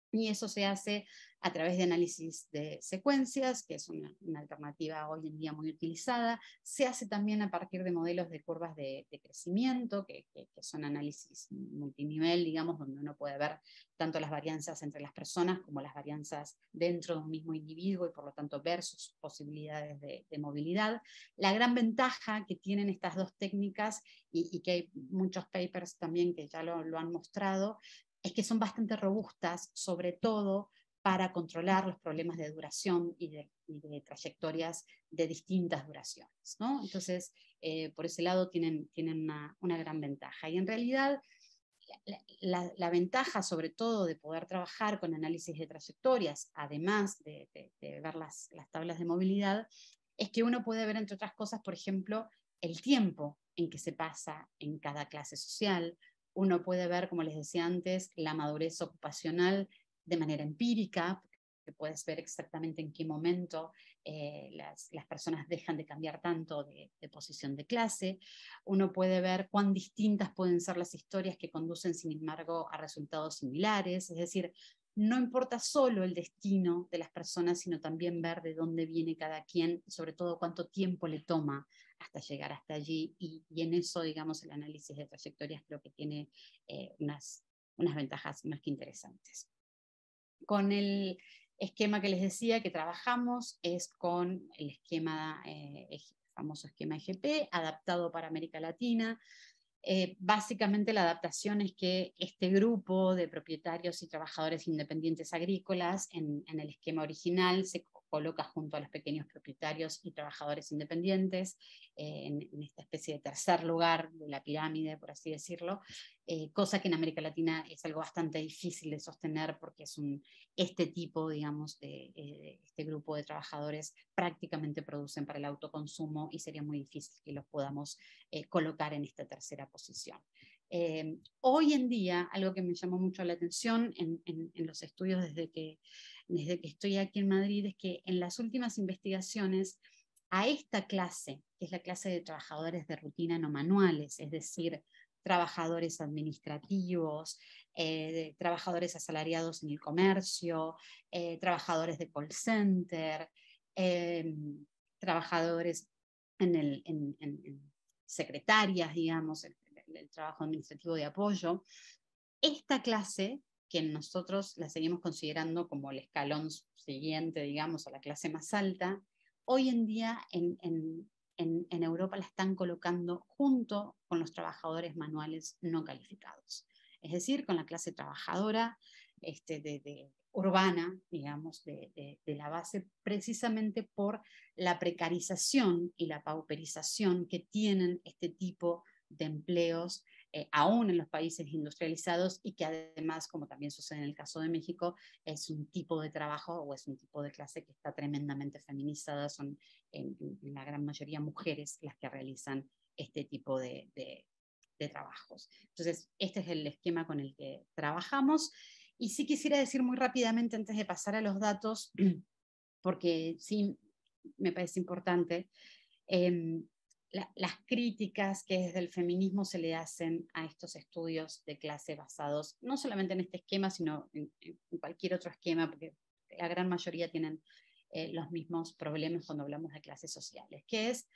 Y eso se hace a través de análisis de secuencias, que es una alternativa hoy en día muy utilizada. Se hace también a partir de modelos de curvas de crecimiento, que son análisis multinivel, digamos, donde uno puede ver tanto las varianzas entre las personas como las varianzas dentro de un mismo individuo y por lo tanto ver sus posibilidades de movilidad. La gran ventaja que tienen estas dos técnicas, y que hay muchos papers también que ya lo han mostrado, es que son bastante robustas, sobre todo para controlar los problemas de duración y de trayectorias de distintas duraciones, ¿no? Entonces, por ese lado tienen una gran ventaja. Y en realidad, la ventaja, sobre todo, de poder trabajar con análisis de trayectorias, además de ver las tablas de movilidad, es que uno puede ver, entre otras cosas, por ejemplo, el tiempo en que se pasa en cada clase social. Uno puede ver, como les decía antes, la madurez ocupacional de manera empírica, que puedes ver exactamente en qué momento las personas dejan de cambiar tanto de posición de clase. Uno puede ver cuán distintas pueden ser las historias que conducen, sin embargo, a resultados similares. Es decir, no importa solo el destino de las personas, sino también ver de dónde viene cada quien y sobre todo cuánto tiempo le toma hasta llegar hasta allí. Y en eso, digamos, el análisis de trayectorias creo que tiene unas ventajas más que interesantes. Con el esquema que les decía que trabajamos es con el esquema, famoso esquema EGP, adaptado para América Latina. Básicamente la adaptación es que este grupo de propietarios y trabajadores independientes agrícolas en el esquema original se coloca junto a los pequeños propietarios y trabajadores independientes en esta especie de tercer lugar de la pirámide, por así decirlo, cosa que en América Latina es algo bastante difícil de sostener porque este tipo, digamos, de este grupo de trabajadores prácticamente producen para el autoconsumo y sería muy difícil que los podamos colocar en esta tercera posición. Hoy en día, algo que me llamó mucho la atención en los estudios desde que estoy aquí en Madrid, es que en las últimas investigaciones a esta clase, que es la clase de trabajadores de rutina no manuales, es decir, trabajadores administrativos, trabajadores asalariados en el comercio, trabajadores de call center, trabajadores en secretarias, digamos, el trabajo administrativo de apoyo. Esta clase, que nosotros la seguimos considerando como el escalón siguiente, digamos, a la clase más alta, hoy en día en Europa la están colocando junto con los trabajadores manuales no calificados. Es decir, con la clase trabajadora urbana, digamos, de la base, precisamente por la precarización y la pauperización que tienen este tipo de empleos, aún en los países industrializados, y que además, como también sucede en el caso de México, es un tipo de trabajo o es un tipo de clase que está tremendamente feminizada. Son en la gran mayoría mujeres las que realizan este tipo de de trabajos. Entonces, este es el esquema con el que trabajamos. Y sí quisiera decir muy rápidamente, antes de pasar a los datos, porque sí me parece importante, las críticas que desde el feminismo se le hacen a estos estudios de clase basados, no solamente en este esquema, sino en cualquier otro esquema, porque la gran mayoría tienen los mismos problemas cuando hablamos de clases sociales, que es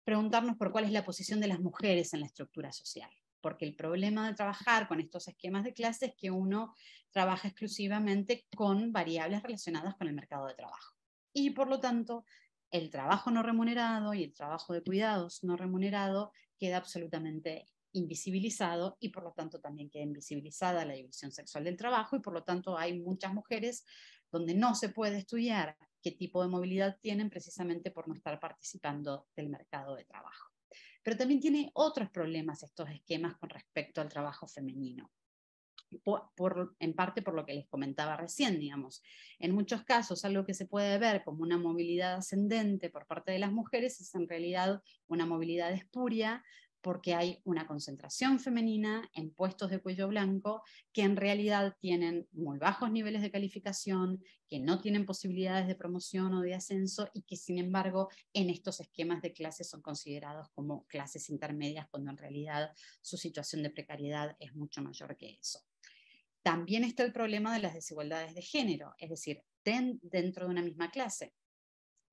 preguntarnos por cuál es la posición de las mujeres en la estructura social. Porque el problema de trabajar con estos esquemas de clase es que uno trabaja exclusivamente con variables relacionadas con el mercado de trabajo. Y por lo tanto, el trabajo no remunerado y el trabajo de cuidados no remunerado queda absolutamente invisibilizado, y por lo tanto también queda invisibilizada la división sexual del trabajo, y por lo tanto hay muchas mujeres donde no se puede estudiar qué tipo de movilidad tienen, precisamente por no estar participando del mercado de trabajo. Pero también tiene otros problemas estos esquemas con respecto al trabajo femenino. En parte por lo que les comentaba recién, digamos. En muchos casos, algo que se puede ver como una movilidad ascendente por parte de las mujeres es en realidad una movilidad espuria, porque hay una concentración femenina en puestos de cuello blanco que en realidad tienen muy bajos niveles de calificación, que no tienen posibilidades de promoción o de ascenso, y que sin embargo en estos esquemas de clases son considerados como clases intermedias, cuando en realidad su situación de precariedad es mucho mayor que eso. También está el problema de las desigualdades de género, es decir, dentro de una misma clase,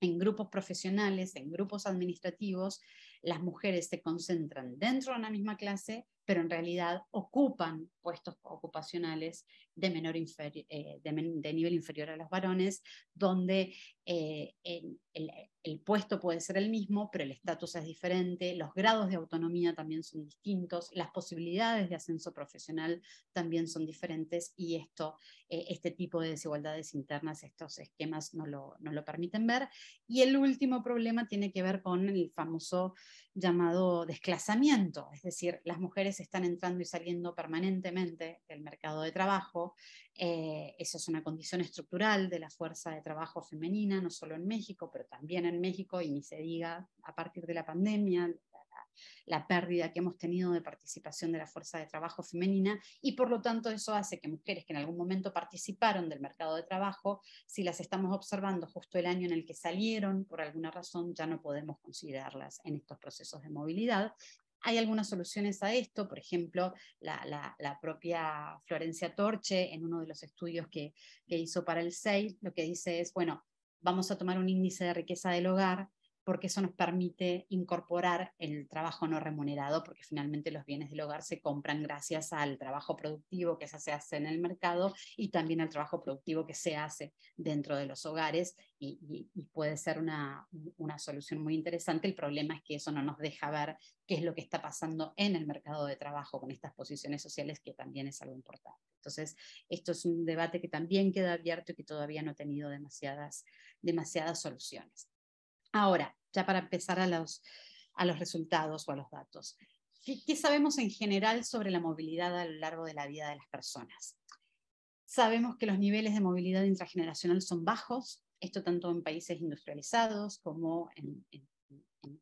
en grupos profesionales, en grupos administrativos, las mujeres se concentran dentro de una misma clase, pero en realidad ocupan puestos ocupacionales de nivel inferior a los varones, donde el puesto puede ser el mismo, pero el estatus es diferente, los grados de autonomía también son distintos, las posibilidades de ascenso profesional también son diferentes, y este tipo de desigualdades internas, estos esquemas no lo permiten ver. Y el último problema tiene que ver con el famoso llamado desclasamiento, es decir, las mujeres están entrando y saliendo permanentemente del mercado de trabajo. Eso es una condición estructural de la fuerza de trabajo femenina, no solo en México, pero también en México, y ni se diga a partir de la pandemia, la pérdida que hemos tenido de participación de la fuerza de trabajo femenina, y por lo tanto eso hace que mujeres que en algún momento participaron del mercado de trabajo, si las estamos observando justo el año en el que salieron, por alguna razón ya no podemos considerarlas en estos procesos de movilidad. Hay algunas soluciones a esto, por ejemplo, la propia Florencia Torche, en uno de los estudios que hizo para el SEI, lo que dice es, bueno, vamos a tomar un índice de riqueza del hogar, porque eso nos permite incorporar el trabajo no remunerado, porque finalmente los bienes del hogar se compran gracias al trabajo productivo que se hace en el mercado, y también al trabajo productivo que se hace dentro de los hogares, y puede ser una solución muy interesante. El problema es que eso no nos deja ver qué es lo que está pasando en el mercado de trabajo con estas posiciones sociales, que también es algo importante. Entonces, esto es un debate que también queda abierto y que todavía no ha tenido demasiadas soluciones. Ahora, ya para empezar a los resultados o a los datos. ¿Qué sabemos en general sobre la movilidad a lo largo de la vida de las personas? Sabemos que los niveles de movilidad intrageneracional son bajos, esto tanto en países industrializados como en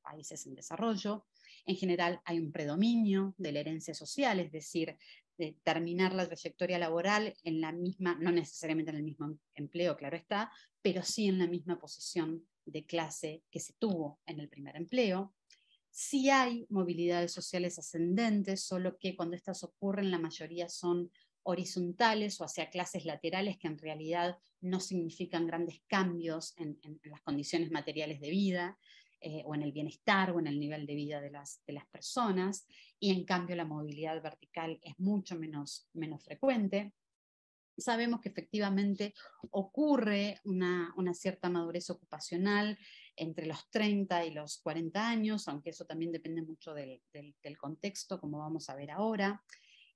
países en desarrollo. En general hay un predominio de la herencia social, es decir, de terminar la trayectoria laboral en la misma, no necesariamente en el mismo empleo, claro está, pero sí en la misma posición de clase que se tuvo en el primer empleo. Sí hay movilidades sociales ascendentes, solo que cuando estas ocurren la mayoría son horizontales o hacia clases laterales, que en realidad no significan grandes cambios en las condiciones materiales de vida, o en el bienestar o en el nivel de vida de las personas, y en cambio la movilidad vertical es mucho menos frecuente. Sabemos que efectivamente ocurre una cierta madurez ocupacional entre los 30 y los 40 años, aunque eso también depende mucho del contexto, como vamos a ver ahora.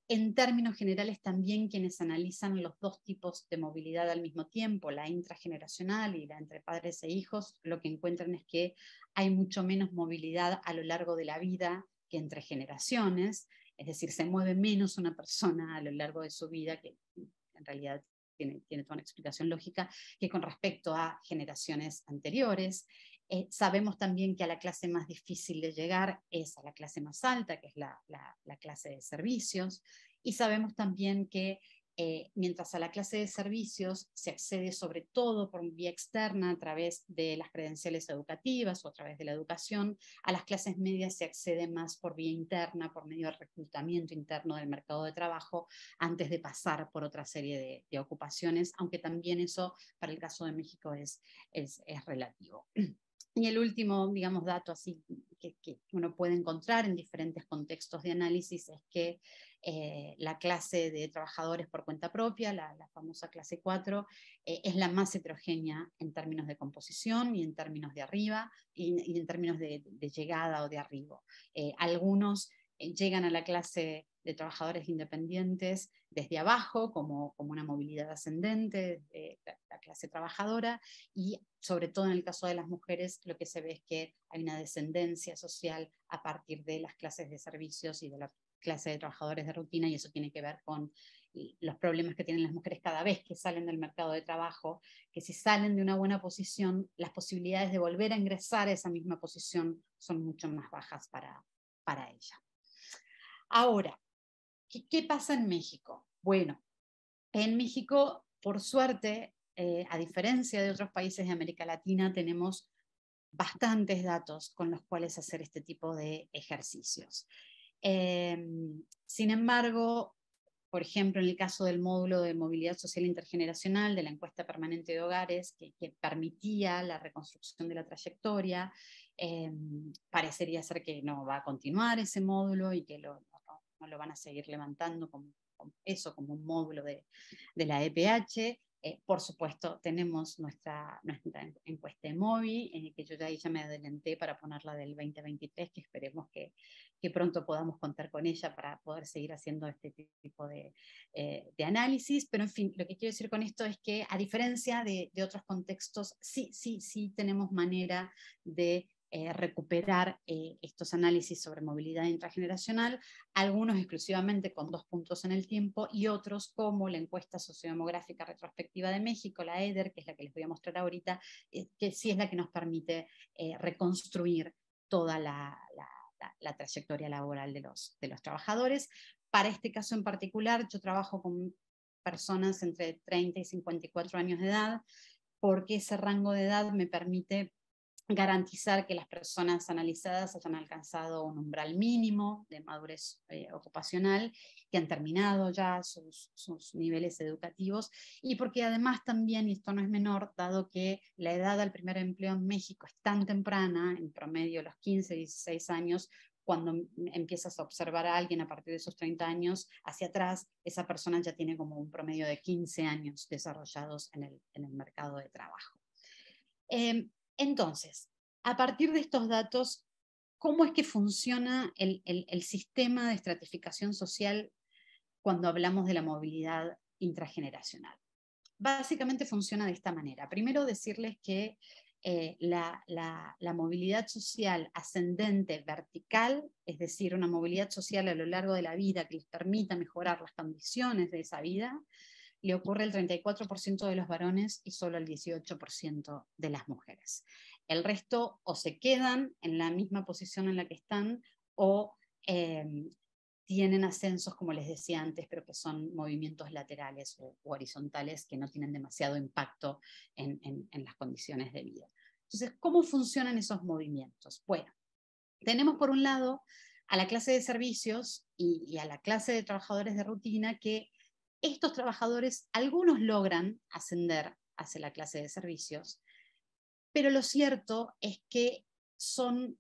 En términos generales, también quienes analizan los dos tipos de movilidad al mismo tiempo, la intrageneracional y la entre padres e hijos, lo que encuentran es que hay mucho menos movilidad a lo largo de la vida que entre generaciones, es decir, se mueve menos una persona a lo largo de su vida, que en realidad tiene toda una explicación lógica, que con respecto a generaciones anteriores. Sabemos también que a la clase más difícil de llegar es a la clase más alta, que es la clase de servicios, y sabemos también que mientras a la clase de servicios se accede sobre todo por vía externa a través de las credenciales educativas o a través de la educación, a las clases medias se accede más por vía interna, por medio del reclutamiento interno del mercado de trabajo, antes de pasar por otra serie de ocupaciones, aunque también eso para el caso de México es relativo. Y el último, digamos, dato así que uno puede encontrar en diferentes contextos de análisis es que la clase de trabajadores por cuenta propia, la famosa clase 4, es la más heterogénea en términos de composición y en términos de arriba y en términos de llegada o de arribo. Algunos llegan a la clase de trabajadores independientes desde abajo, como una movilidad ascendente, la clase trabajadora, y sobre todo en el caso de las mujeres, lo que se ve es que hay una descendencia social a partir de las clases de servicios y de la clase de trabajadores de rutina, y eso tiene que ver con los problemas que tienen las mujeres cada vez que salen del mercado de trabajo, que si salen de una buena posición, las posibilidades de volver a ingresar a esa misma posición son mucho más bajas para ella. Ahora, ¿qué pasa en México? Bueno, en México, por suerte, a diferencia de otros países de América Latina, tenemos bastantes datos con los cuales hacer este tipo de ejercicios. Sin embargo, por ejemplo, en el caso del módulo de movilidad social intergeneracional de la encuesta permanente de hogares, que permitía la reconstrucción de la trayectoria, parecería ser que no va a continuar ese módulo y que no lo van a seguir levantando como un módulo de la EPH. Por supuesto, tenemos nuestra encuesta de MOVI, que yo ya me adelanté para ponerla del 2023, que esperemos que pronto podamos contar con ella para poder seguir haciendo este tipo de análisis. Pero en fin, lo que quiero decir con esto es que a diferencia de otros contextos, sí tenemos manera de recuperar estos análisis sobre movilidad intrageneracional, algunos exclusivamente con 2 puntos en el tiempo y otros como la encuesta sociodemográfica retrospectiva de México, la EDER, que es la que les voy a mostrar ahorita, que sí es la que nos permite reconstruir toda la trayectoria laboral de los trabajadores. Para este caso en particular, yo trabajo con personas entre 30 y 54 años de edad, porque ese rango de edad me permite garantizar que las personas analizadas hayan alcanzado un umbral mínimo de madurez ocupacional, que han terminado ya sus niveles educativos, y porque además también, y esto no es menor, dado que la edad al primer empleo en México es tan temprana, en promedio los 15, 16 años, cuando empiezas a observar a alguien a partir de esos 30 años hacia atrás, esa persona ya tiene como un promedio de 15 años desarrollados en el mercado de trabajo. Entonces, a partir de estos datos, ¿cómo es que funciona el sistema de estratificación social cuando hablamos de la movilidad intrageneracional? Básicamente funciona de esta manera. Primero, decirles que la movilidad social ascendente vertical, es decir, una movilidad social a lo largo de la vida que les permita mejorar las condiciones de esa vida, le ocurre al 34% de los varones y solo al 18% de las mujeres. El resto o se quedan en la misma posición en la que están o tienen ascensos, como les decía antes, pero que son movimientos laterales o horizontales que no tienen demasiado impacto en las condiciones de vida. Entonces, ¿cómo funcionan esos movimientos? Bueno, tenemos por un lado a la clase de servicios y a la clase de trabajadores de rutina, que estos trabajadores, algunos logran ascender hacia la clase de servicios, pero lo cierto es que son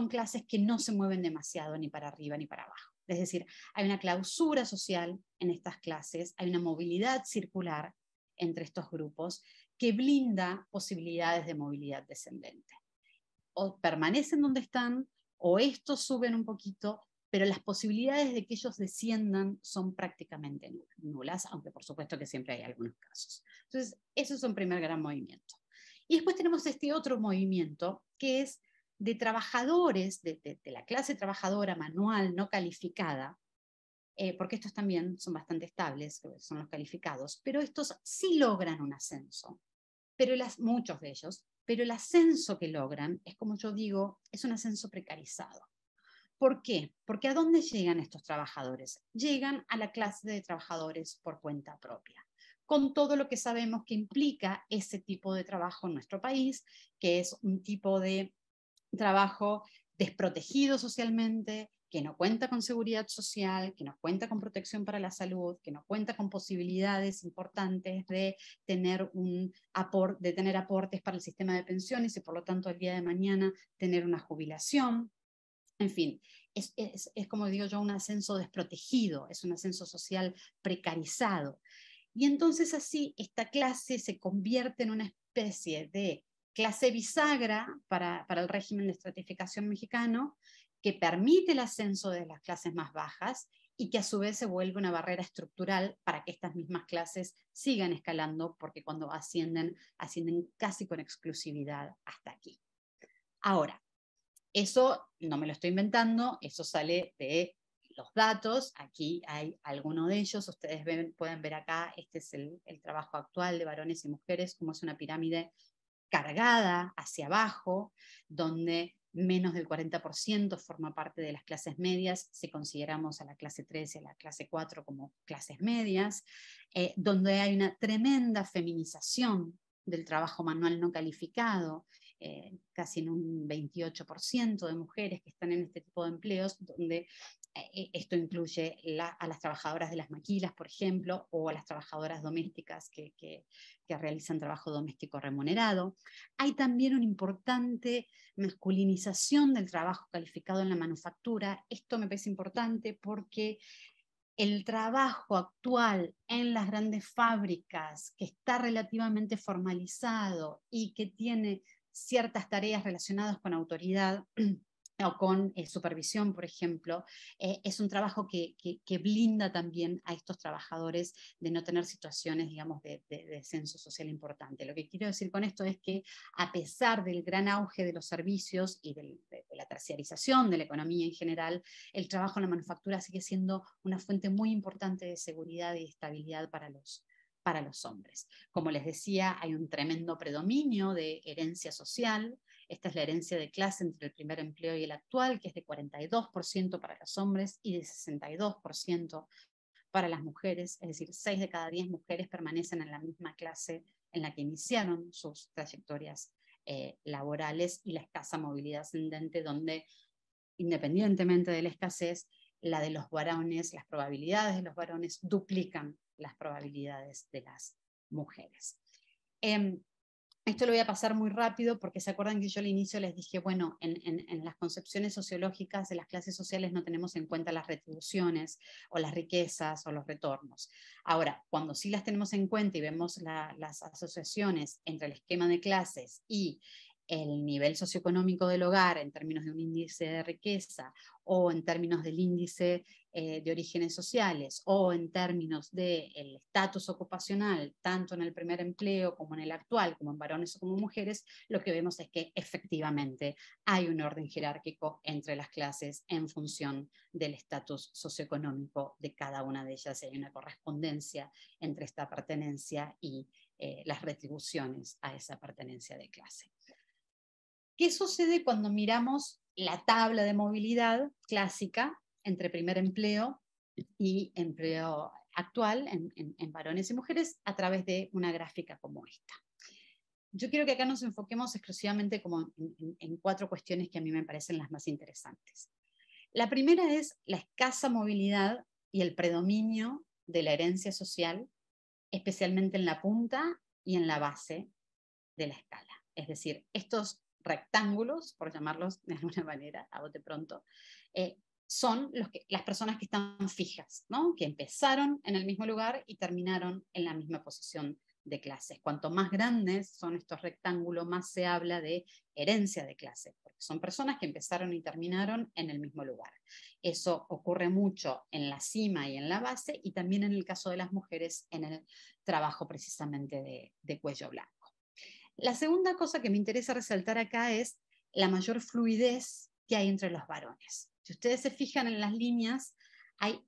clases que no se mueven demasiado ni para arriba ni para abajo. Es decir, hay una clausura social en estas clases, hay una movilidad circular entre estos grupos que blinda posibilidades de movilidad descendente. O permanecen donde están, o estos suben un poquito, pero las posibilidades de que ellos desciendan son prácticamente nulas, aunque por supuesto que siempre hay algunos casos. Entonces, eso es un primer gran movimiento. Y después tenemos este otro movimiento, que es de trabajadores, de la clase trabajadora manual no calificada, porque estos también son bastante estables, son los calificados, pero estos sí logran un ascenso, pero muchos de ellos, pero el ascenso que logran es, como yo digo, es un ascenso precarizado. ¿Por qué? Porque ¿a dónde llegan estos trabajadores? Llegan a la clase de trabajadores por cuenta propia, con todo lo que sabemos que implica ese tipo de trabajo en nuestro país, que es un tipo de trabajo desprotegido socialmente, que no cuenta con seguridad social, que no cuenta con protección para la salud, que no cuenta con posibilidades importantes de tener aportes para el sistema de pensiones y por lo tanto el día de mañana tener una jubilación. En fin, es como digo yo, un ascenso desprotegido, es un ascenso social precarizado. Y entonces así esta clase se convierte en una especie de clase bisagra para el régimen de estratificación mexicano, que permite el ascenso de las clases más bajas y que a su vez se vuelve una barrera estructural para que estas mismas clases sigan escalando, porque cuando ascienden casi con exclusividad hasta aquí. Ahora, eso no me lo estoy inventando, eso sale de los datos, aquí hay alguno de ellos, ustedes pueden ver acá, este es el trabajo actual de varones y mujeres, como es una pirámide cargada hacia abajo, donde menos del 40% forma parte de las clases medias, si consideramos a la clase 3 y a la clase 4 como clases medias, donde hay una tremenda feminización del trabajo manual no calificado, casi en un 28% de mujeres que están en este tipo de empleos, donde esto incluye a las trabajadoras de las maquilas, por ejemplo, o a las trabajadoras domésticas que realizan trabajo doméstico remunerado. Hay también una importante masculinización del trabajo calificado en la manufactura. Esto me parece importante porque el trabajo actual en las grandes fábricas, que está relativamente formalizado y que tiene ciertas tareas relacionadas con autoridad o con supervisión, por ejemplo, es un trabajo que blinda también a estos trabajadores de no tener situaciones, digamos, de descenso social importante. Lo que quiero decir con esto es que a pesar del gran auge de los servicios y de la terciarización de la economía en general, el trabajo en la manufactura sigue siendo una fuente muy importante de seguridad y estabilidad para los hombres. Como les decía, hay un tremendo predominio de herencia social. Esta es la herencia de clase entre el primer empleo y el actual, que es de 42% para los hombres y de 62% para las mujeres, es decir, 6 de cada 10 mujeres permanecen en la misma clase en la que iniciaron sus trayectorias laborales, y la escasa movilidad ascendente, donde, independientemente de la escasez, la de los varones, las probabilidades de los varones duplican las probabilidades de las mujeres. Esto lo voy a pasar muy rápido porque se acuerdan que yo al inicio les dije, bueno, en las concepciones sociológicas de las clases sociales no tenemos en cuenta las retribuciones o las riquezas o los retornos. Ahora, cuando sí las tenemos en cuenta y vemos las asociaciones entre el esquema de clases y el nivel socioeconómico del hogar en términos de un índice de riqueza o en términos del índice de orígenes sociales o en términos del estatus ocupacional, tanto en el primer empleo como en el actual, como en varones o como mujeres, lo que vemos es que efectivamente hay un orden jerárquico entre las clases en función del estatus socioeconómico de cada una de ellas. Hay una correspondencia entre esta pertenencia y las retribuciones a esa pertenencia de clase. ¿Qué sucede cuando miramos la tabla de movilidad clásica entre primer empleo y empleo actual en varones y mujeres a través de una gráfica como esta? Yo quiero que acá nos enfoquemos exclusivamente como en 4 cuestiones que a mí me parecen las más interesantes. La primera es la escasa movilidad y el predominio de la herencia social, especialmente en la punta y en la base de la escala. Es decir, estos rectángulos, por llamarlos de alguna manera, a bote pronto, son las personas que están fijas, ¿no? Que empezaron en el mismo lugar y terminaron en la misma posición de clases. Cuanto más grandes son estos rectángulos, más se habla de herencia de clase, porque son personas que empezaron y terminaron en el mismo lugar. Eso ocurre mucho en la cima y en la base, y también en el caso de las mujeres en el trabajo precisamente de cuello blanco. La segunda cosa que me interesa resaltar acá es la mayor fluidez que hay entre los varones. Si ustedes se fijan en las líneas, hay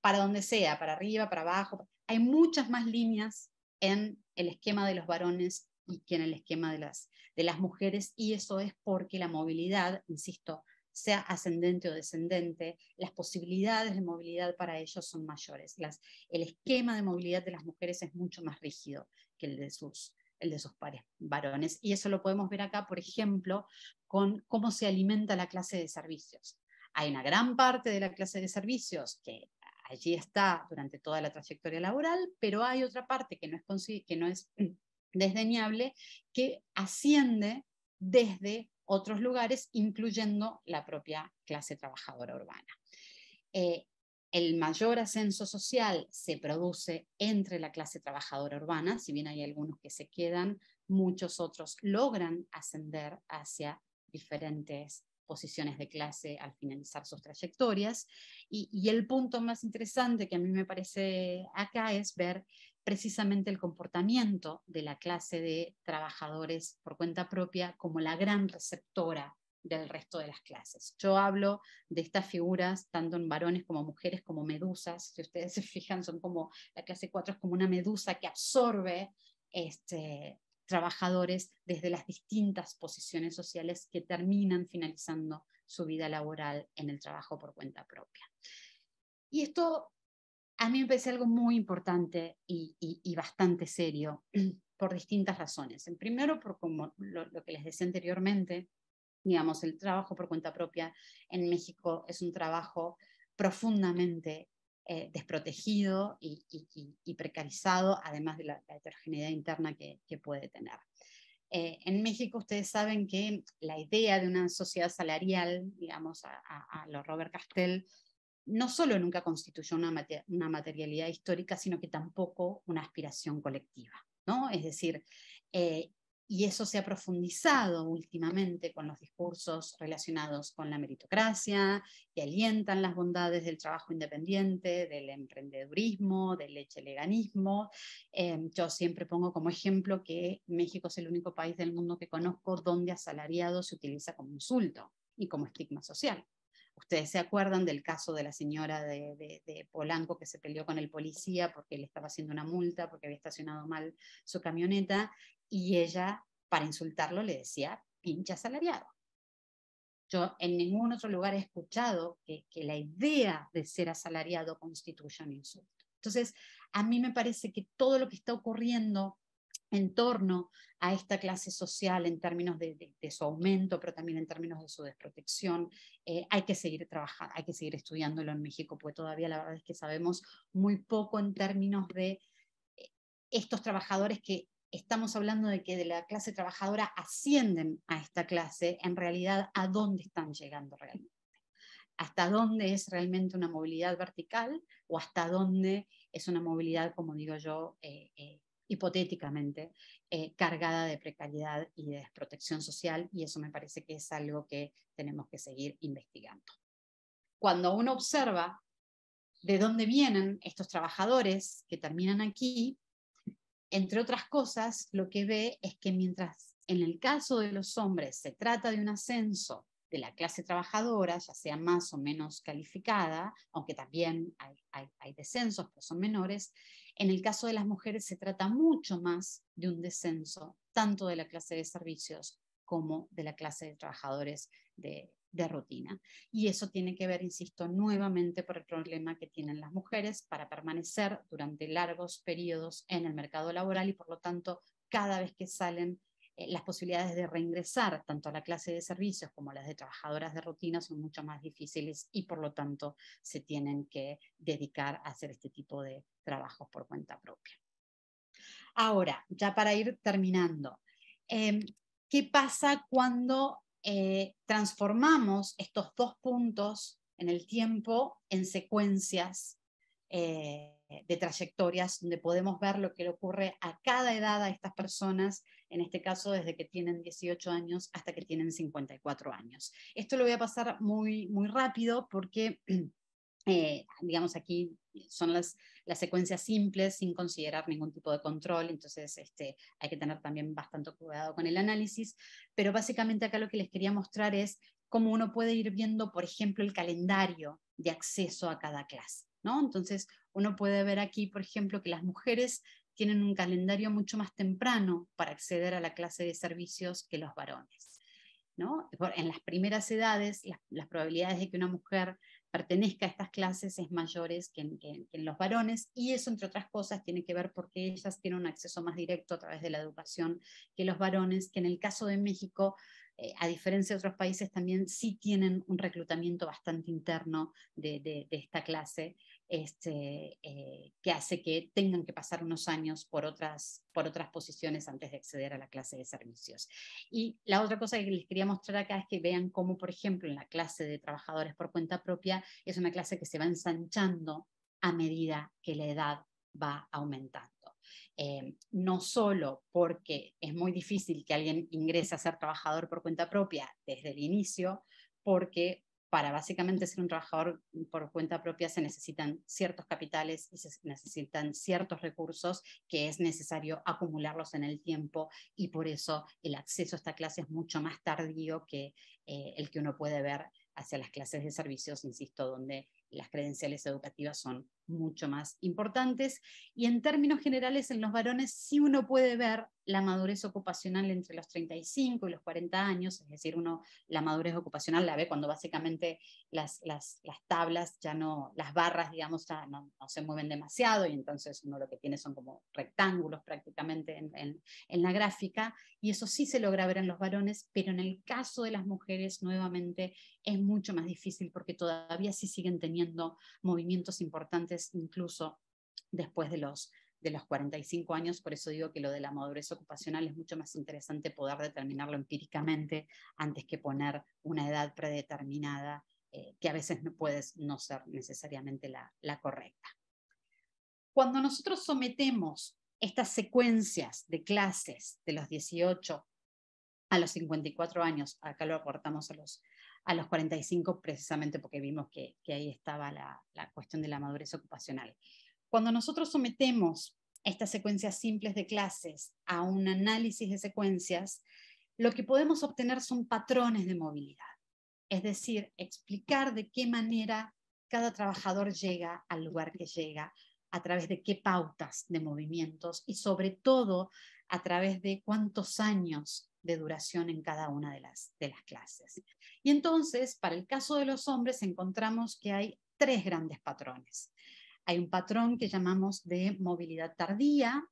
para donde sea, para arriba, para abajo. Hay muchas más líneas en el esquema de los varones y que en el esquema de las mujeres, y eso es porque la movilidad, insisto, sea ascendente o descendente, las posibilidades de movilidad para ellos son mayores. El esquema de movilidad de las mujeres es mucho más rígido que el de sus pares varones. Y eso lo podemos ver acá, por ejemplo, con cómo se alimenta la clase de servicios. Hay una gran parte de la clase de servicios que allí está durante toda la trayectoria laboral, pero hay otra parte que no es desdeñable, que asciende desde otros lugares, incluyendo la propia clase trabajadora urbana. El mayor ascenso social se produce entre la clase trabajadora urbana, si bien hay algunos que se quedan, muchos otros logran ascender hacia diferentes posiciones de clase al finalizar sus trayectorias. Y el punto más interesante que a mí me parece acá es ver precisamente el comportamiento de la clase de trabajadores por cuenta propia como la gran receptora del resto de las clases. Yo hablo de estas figuras, tanto en varones como mujeres, como medusas. Si ustedes se fijan, son como, la clase 4 es como una medusa que absorbe trabajadores desde las distintas posiciones sociales que terminan finalizando su vida laboral en el trabajo por cuenta propia. Y esto a mí me parece algo muy importante y bastante serio por distintas razones. En primero, por como lo que les decía anteriormente, digamos, el trabajo por cuenta propia en México es un trabajo profundamente desprotegido y precarizado, además de la heterogeneidad interna que puede tener. En México ustedes saben que la idea de una sociedad salarial, digamos, a lo Robert Castell, no solo nunca constituyó una materialidad histórica, sino que tampoco una aspiración colectiva, ¿no? Es decir, y eso se ha profundizado últimamente con los discursos relacionados con la meritocracia, que alientan las bondades del trabajo independiente, del emprendedurismo, del echeleganismo. Yo siempre pongo como ejemplo que México es el único país del mundo que conozco donde asalariado se utiliza como insulto y como estigma social. Ustedes se acuerdan del caso de la señora de Polanco que se peleó con el policía porque le estaba haciendo una multa porque había estacionado mal su camioneta, y ella, para insultarlo, le decía pinche asalariado. Yo en ningún otro lugar he escuchado que la idea de ser asalariado constituya un insulto. Entonces, a mí me parece que todo lo que está ocurriendo en torno a esta clase social en términos de su aumento, pero también en términos de su desprotección, hay que seguir trabajando, hay que seguir estudiándolo en México, porque todavía la verdad es que sabemos muy poco en términos de estos trabajadores que estamos hablando de que de la clase trabajadora ascienden a esta clase, en realidad, ¿a dónde están llegando realmente? ¿Hasta dónde es realmente una movilidad vertical o hasta dónde es una movilidad, como digo yo, hipotéticamente, cargada de precariedad y de desprotección social? Y eso me parece que es algo que tenemos que seguir investigando. Cuando uno observa de dónde vienen estos trabajadores que terminan aquí, entre otras cosas, lo que ve es que mientras en el caso de los hombres se trata de un ascenso de la clase trabajadora, ya sea más o menos calificada, aunque también hay descensos, pero son menores, en el caso de las mujeres se trata mucho más de un descenso, tanto de la clase de servicios como de la clase de trabajadores de rutina. Y eso tiene que ver, insisto, nuevamente por el problema que tienen las mujeres para permanecer durante largos periodos en el mercado laboral y por lo tanto cada vez que salen las posibilidades de reingresar tanto a la clase de servicios como a las de trabajadoras de rutina son mucho más difíciles y por lo tanto se tienen que dedicar a hacer este tipo de trabajos por cuenta propia. Ahora, ya para ir terminando, ¿qué pasa cuando transformamos estos dos puntos en el tiempo en secuencias de trayectorias donde podemos ver lo que le ocurre a cada edad a estas personas, en este caso desde que tienen 18 años hasta que tienen 54 años? Esto lo voy a pasar muy, muy rápido porque digamos aquí son las secuencias simples sin considerar ningún tipo de control, entonces hay que tener también bastante cuidado con el análisis, pero básicamente acá lo que les quería mostrar es cómo uno puede ir viendo, por ejemplo, el calendario de acceso a cada clase, ¿no? Entonces, uno puede ver aquí, por ejemplo, que las mujeres tienen un calendario mucho más temprano para acceder a la clase de servicios que los varones, ¿no? En las primeras edades, las probabilidades de que una mujer pertenezca a estas clases es mayores que en los varones, y eso, entre otras cosas, tiene que ver porque ellas tienen un acceso más directo a través de la educación que los varones, que en el caso de México, a diferencia de otros países, también sí tienen un reclutamiento bastante interno de esta clase, que hace que tengan que pasar unos años por otras posiciones antes de acceder a la clase de servicios. Y la otra cosa que les quería mostrar acá es que vean cómo, por ejemplo, en la clase de trabajadores por cuenta propia, es una clase que se va ensanchando a medida que la edad va aumentando. No solo porque es muy difícil que alguien ingrese a ser trabajador por cuenta propia desde el inicio, porque para básicamente ser un trabajador por cuenta propia se necesitan ciertos capitales y se necesitan ciertos recursos que es necesario acumularlos en el tiempo, y por eso el acceso a esta clase es mucho más tardío que el que uno puede ver hacia las clases de servicios, insisto, donde las credenciales educativas son mucho más importantes. Y en términos generales, en los varones sí uno puede ver la madurez ocupacional entre los 35 y los 40 años, es decir, uno la madurez ocupacional la ve cuando básicamente las tablas ya no, las barras, digamos, ya no se mueven demasiado, y entonces uno lo que tiene son como rectángulos prácticamente en la gráfica, y eso sí se logra ver en los varones, pero en el caso de las mujeres, nuevamente, es mucho más difícil porque todavía sí siguen teniendo movimientos importantes incluso después de los 45 años. Por eso digo que lo de la madurez ocupacional es mucho más interesante poder determinarlo empíricamente antes que poner una edad predeterminada, que a veces no puede no ser necesariamente la correcta. Cuando nosotros sometemos estas secuencias de clases de los 18 a los 54 años, acá lo aportamos a los 45 precisamente porque vimos que ahí estaba la cuestión de la madurez ocupacional. Cuando nosotros sometemos estas secuencias simples de clases a un análisis de secuencias, lo que podemos obtener son patrones de movilidad, es decir, explicar de qué manera cada trabajador llega al lugar que llega, a través de qué pautas de movimientos y sobre todo a través de cuántos años de duración en cada una de las clases. Y entonces, para el caso de los hombres, encontramos que hay tres grandes patrones. Hay un patrón que llamamos de movilidad tardía,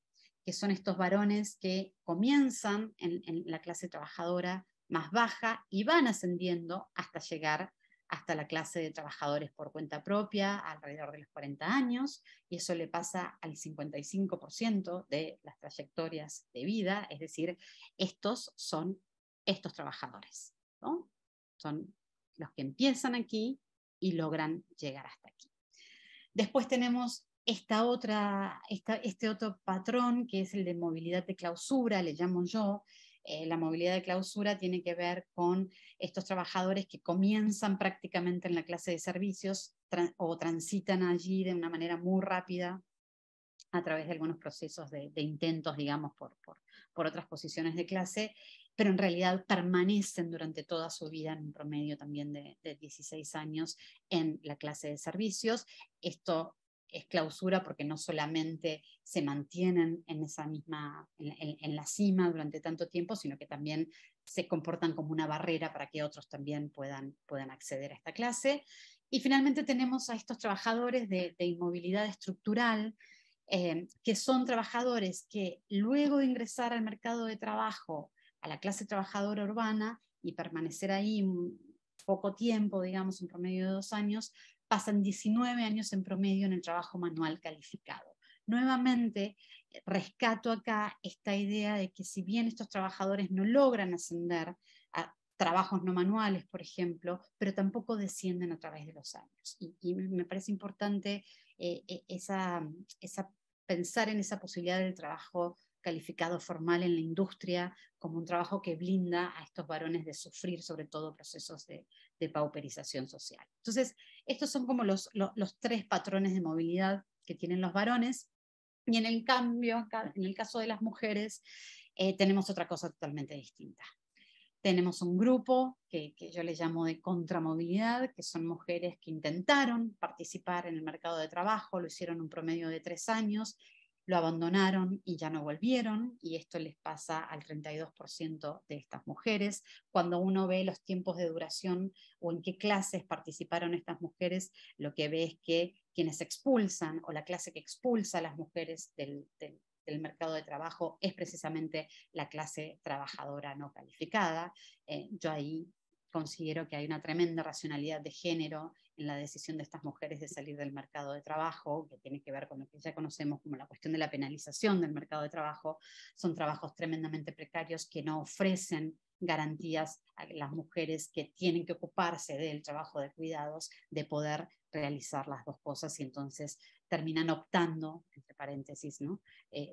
que son estos varones que comienzan en la clase trabajadora más baja y van ascendiendo hasta llegar hasta la clase de trabajadores por cuenta propia alrededor de los 40 años, y eso le pasa al 55% de las trayectorias de vida, es decir, estos son estos trabajadores, ¿no? Son los que empiezan aquí y logran llegar hasta aquí. Después tenemos este otro patrón, que es el de movilidad de clausura, le llamo yo. La movilidad de clausura tiene que ver con estos trabajadores que comienzan prácticamente en la clase de servicios o transitan allí de una manera muy rápida a través de algunos procesos de intentos, digamos, por otras posiciones de clase, pero en realidad permanecen durante toda su vida, en un promedio también de 16 años, en la clase de servicios. Esto es clausura porque no solamente se mantienen en esa misma, en la cima durante tanto tiempo, sino que también se comportan como una barrera para que otros también puedan acceder a esta clase. Y finalmente tenemos a estos trabajadores de inmovilidad estructural, que son trabajadores que luego de ingresar al mercado de trabajo, a la clase trabajadora urbana, y permanecer ahí un poco tiempo, digamos, un promedio de 2 años, pasan 19 años en promedio en el trabajo manual calificado. Nuevamente, rescato acá esta idea de que si bien estos trabajadores no logran ascender a trabajos no manuales, por ejemplo, pero tampoco descienden a través de los años. Y me parece importante pensar en esa posibilidad del trabajo calificado formal en la industria como un trabajo que blinda a estos varones de sufrir sobre todo procesos de pauperización social. Entonces, estos son como los tres patrones de movilidad que tienen los varones, y en el cambio, en el caso de las mujeres, tenemos otra cosa totalmente distinta. Tenemos un grupo que yo le llamo de contramovilidad, que son mujeres que intentaron participar en el mercado de trabajo, lo hicieron un promedio de 3 años, lo abandonaron y ya no volvieron, y esto les pasa al 32% de estas mujeres. Cuando uno ve los tiempos de duración o en qué clases participaron estas mujeres, lo que ve es que quienes expulsan, o la clase que expulsa a las mujeres del mercado de trabajo, es precisamente la clase trabajadora no calificada. Yo ahí considero que hay una tremenda racionalidad de género en la decisión de estas mujeres de salir del mercado de trabajo, que tiene que ver con lo que ya conocemos como la cuestión de la penalización del mercado de trabajo. Son trabajos tremendamente precarios que no ofrecen garantías a las mujeres que tienen que ocuparse del trabajo de cuidados, de poder realizar las dos cosas, y entonces terminan optando, entre paréntesis, ¿no?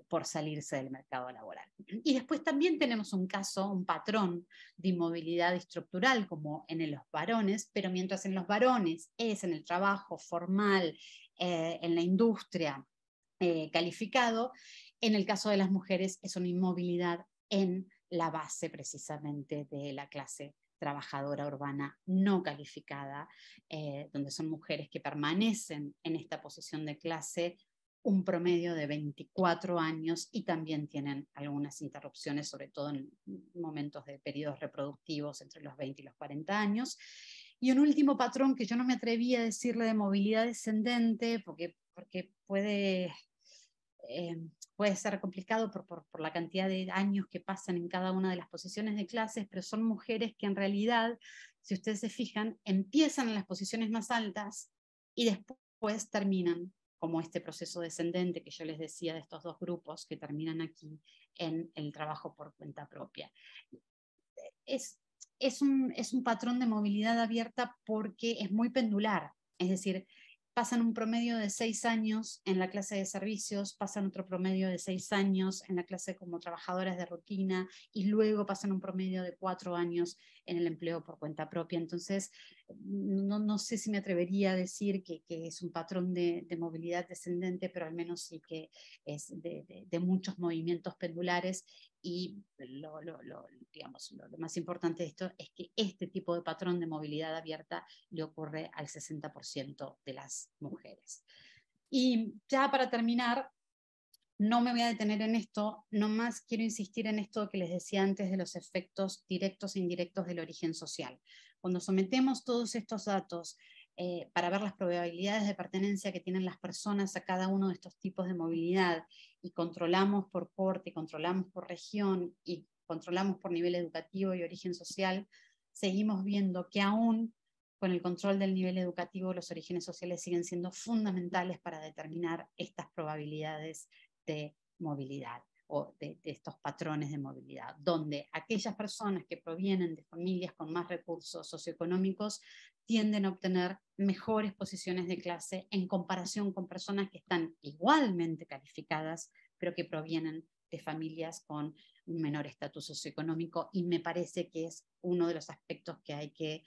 Por salirse del mercado laboral. Y después también tenemos un caso, un patrón de inmovilidad estructural como en los varones, pero mientras en los varones es en el trabajo formal, en la industria, calificado, en el caso de las mujeres es una inmovilidad en la base precisamente de la clase trabajadora urbana no calificada, donde son mujeres que permanecen en esta posición de clase un promedio de 24 años y también tienen algunas interrupciones, sobre todo en momentos de periodos reproductivos entre los 20 y los 40 años. Y un último patrón que yo no me atreví a decirle de movilidad descendente, porque puede ser complicado por la cantidad de años que pasan en cada una de las posiciones de clases, pero son mujeres que en realidad, si ustedes se fijan, empiezan en las posiciones más altas y después terminan como este proceso descendente que yo les decía de estos dos grupos que terminan aquí en el trabajo por cuenta propia. Es un patrón de movilidad abierta porque es muy pendular, es decir, pasan un promedio de 6 años en la clase de servicios, pasan otro promedio de 6 años en la clase como trabajadoras de rutina y luego pasan un promedio de 4 años en el empleo por cuenta propia. Entonces, no sé si me atrevería a decir que es un patrón de movilidad descendente, pero al menos sí que es de muchos movimientos pendulares. Y digamos, lo más importante de esto es que este tipo de patrón de movilidad abierta le ocurre al 60% de las mujeres. Y ya para terminar, no me voy a detener en esto, nomás quiero insistir en esto que les decía antes de los efectos directos e indirectos del origen social. Cuando sometemos todos estos datos para ver las probabilidades de pertenencia que tienen las personas a cada uno de estos tipos de movilidad, y controlamos por corte, controlamos por región y controlamos por nivel educativo y origen social, seguimos viendo que aún con el control del nivel educativo, los orígenes sociales siguen siendo fundamentales para determinar estas probabilidades de movilidad o de estos patrones de movilidad, donde aquellas personas que provienen de familias con más recursos socioeconómicos tienden a obtener mejores posiciones de clase en comparación con personas que están igualmente calificadas, pero que provienen de familias con un menor estatus socioeconómico, y me parece que es uno de los aspectos que hay que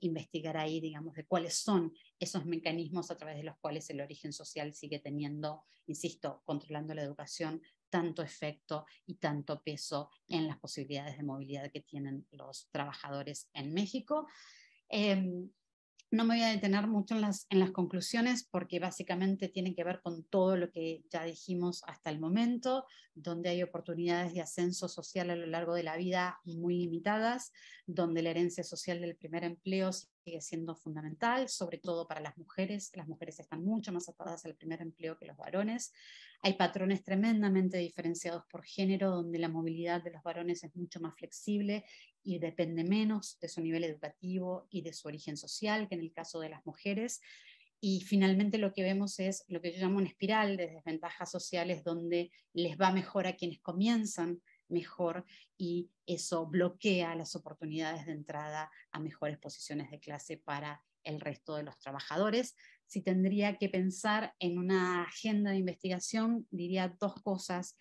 investigar ahí, digamos, de cuáles son esos mecanismos a través de los cuales el origen social sigue teniendo, insisto, controlando la educación, tanto efecto y tanto peso en las posibilidades de movilidad que tienen los trabajadores en México. No me voy a detener mucho en las conclusiones porque básicamente tienen que ver con todo lo que ya dijimos hasta el momento, donde hay oportunidades de ascenso social a lo largo de la vida muy limitadas, donde la herencia social del primer empleo sigue siendo fundamental, sobre todo para las mujeres. Las mujeres están mucho más atadas al primer empleo que los varones. Hay patrones tremendamente diferenciados por género, donde la movilidad de los varones es mucho más flexible y depende menos de su nivel educativo y de su origen social que en el caso de las mujeres. Y finalmente lo que vemos es lo que yo llamo una espiral de desventajas sociales, donde les va mejor a quienes comienzan mejor, y eso bloquea las oportunidades de entrada a mejores posiciones de clase para el resto de los trabajadores. Si tendría que pensar en una agenda de investigación, diría dos cosas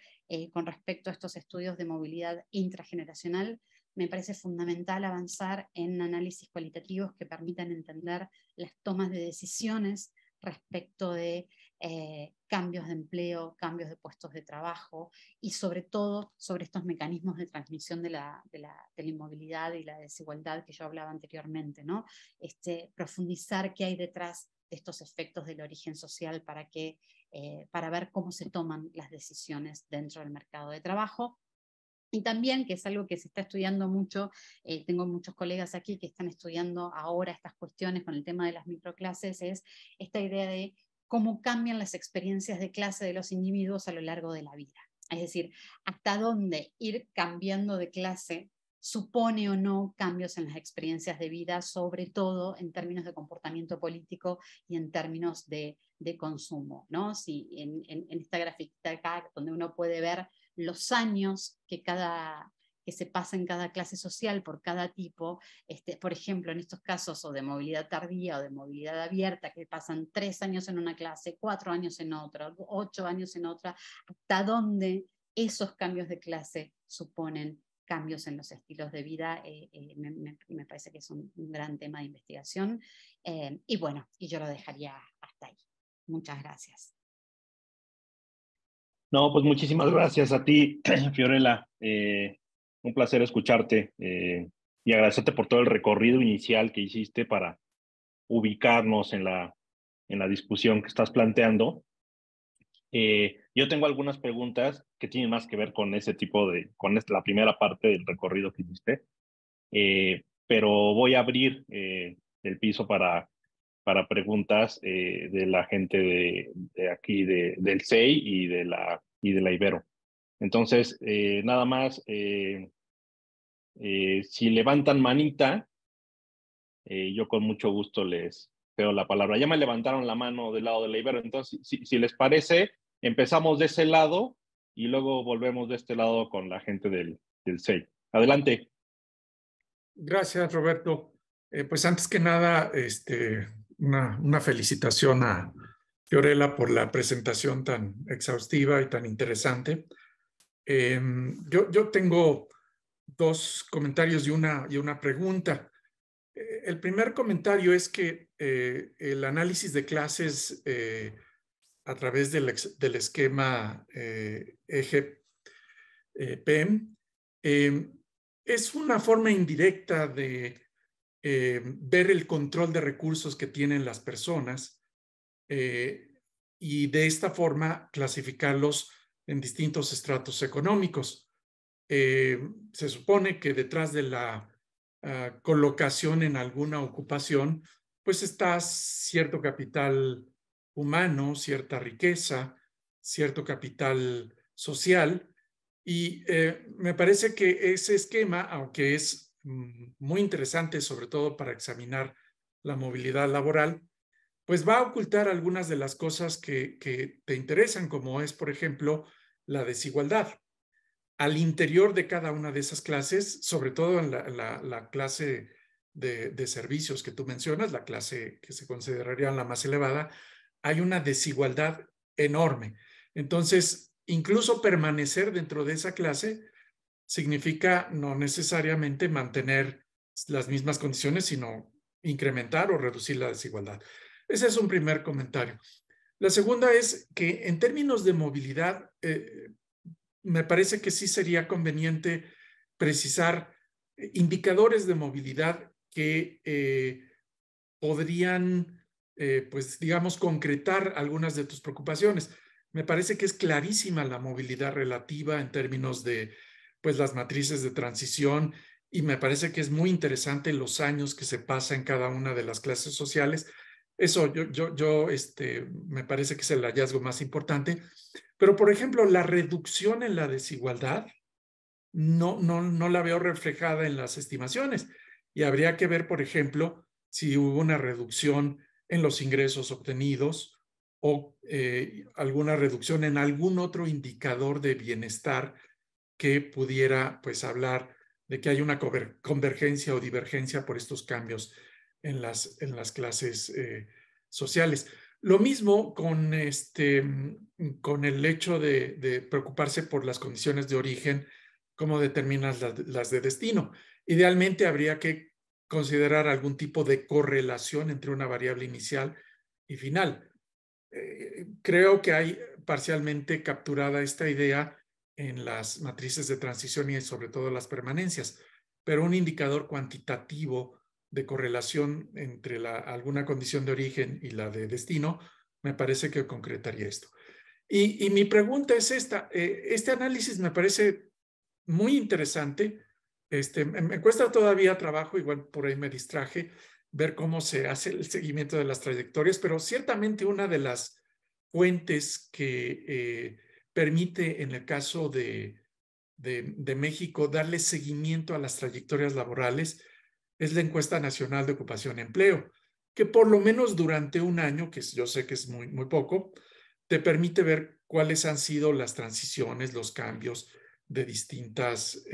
con respecto a estos estudios de movilidad intrageneracional. Me parece fundamental avanzar en análisis cualitativos que permitan entender las tomas de decisiones respecto de cambios de empleo, cambios de puestos de trabajo y sobre todo sobre estos mecanismos de transmisión de la inmovilidad y la desigualdad que yo hablaba anteriormente, ¿no? Profundizar qué hay detrás de estos efectos del origen social para ver cómo se toman las decisiones dentro del mercado de trabajo. Y también, que es algo que se está estudiando mucho, tengo muchos colegas aquí que están estudiando ahora estas cuestiones con el tema de las microclases, es esta idea de cómo cambian las experiencias de clase de los individuos a lo largo de la vida. Es decir, hasta dónde ir cambiando de clase supone o no cambios en las experiencias de vida, sobre todo en términos de comportamiento político y en términos de consumo, ¿no? Si en esta grafiquita acá, donde uno puede ver los años que se pasa en cada clase social por cada tipo, por ejemplo, en estos casos o de movilidad tardía o de movilidad abierta, que pasan 3 años en una clase, 4 años en otra, 8 años en otra, hasta dónde esos cambios de clase suponen cambios en los estilos de vida, me parece que es un gran tema de investigación. Y bueno, y yo lo dejaría hasta ahí. Muchas gracias. No, pues muchísimas gracias a ti, Fiorella. Un placer escucharte y agradecerte por todo el recorrido inicial que hiciste para ubicarnos en la discusión que estás planteando. Yo tengo algunas preguntas que tienen más que ver con ese tipo con la primera parte del recorrido que hiciste, pero voy a abrir el piso para preguntas de la gente de aquí, del CEI y de la Ibero. Entonces, nada más, si levantan manita, yo con mucho gusto les cedo la palabra. Ya me levantaron la mano del lado de la Ibero, entonces, si les parece, empezamos de ese lado y luego volvemos de este lado con la gente del CEI. Adelante. Gracias, Roberto. Pues antes que nada, una felicitación a Fiorella por la presentación tan exhaustiva y tan interesante. Yo tengo 2 comentarios y una pregunta. El primer comentario es que el análisis de clases a través del esquema EGE-PEM es una forma indirecta de ver el control de recursos que tienen las personas y de esta forma clasificarlos en distintos estratos económicos. Se supone que detrás de la colocación en alguna ocupación, pues está cierto capital humano, cierta riqueza, cierto capital social, y me parece que ese esquema, aunque es muy interesante, sobre todo para examinar la movilidad laboral, pues va a ocultar algunas de las cosas que te interesan, como es, por ejemplo, la desigualdad. Al interior de cada una de esas clases, sobre todo en la clase de servicios que tú mencionas, la clase que se consideraría la más elevada, hay una desigualdad enorme. Entonces, incluso permanecer dentro de esa clase significa no necesariamente mantener las mismas condiciones, sino incrementar o reducir la desigualdad. Ese es un primer comentario. La segunda es que en términos de movilidad, me parece que sí sería conveniente precisar indicadores de movilidad que podrían, pues digamos, concretar algunas de tus preocupaciones. Me parece que es clarísima la movilidad relativa en términos de, pues, las matrices de transición, y me parece que es muy interesante los años que se pasa en cada una de las clases sociales. Eso me parece que es el hallazgo más importante. Pero, por ejemplo, la reducción en la desigualdad no la veo reflejada en las estimaciones. Y habría que ver, por ejemplo, si hubo una reducción en los ingresos obtenidos o alguna reducción en algún otro indicador de bienestar que pudiera, pues, hablar de que hay una convergencia o divergencia por estos cambios en las clases sociales. Lo mismo con el hecho de preocuparse por las condiciones de origen, cómo determinas las de destino. Idealmente habría que considerar algún tipo de correlación entre una variable inicial y final. creo que hay parcialmente capturada esta idea en las matrices de transición y sobre todo las permanencias, pero un indicador cuantitativo de correlación entre alguna condición de origen y la de destino, me parece que concretaría esto. Y mi pregunta es esta, este análisis me parece muy interesante. Me cuesta todavía trabajo, igual por ahí me distraje, ver cómo se hace el seguimiento de las trayectorias, pero ciertamente una de las fuentes que permite en el caso de México darle seguimiento a las trayectorias laborales es la Encuesta Nacional de Ocupación y Empleo, que por lo menos durante un año, que yo sé que es muy, muy poco, te permite ver cuáles han sido las transiciones, los cambios de distintas,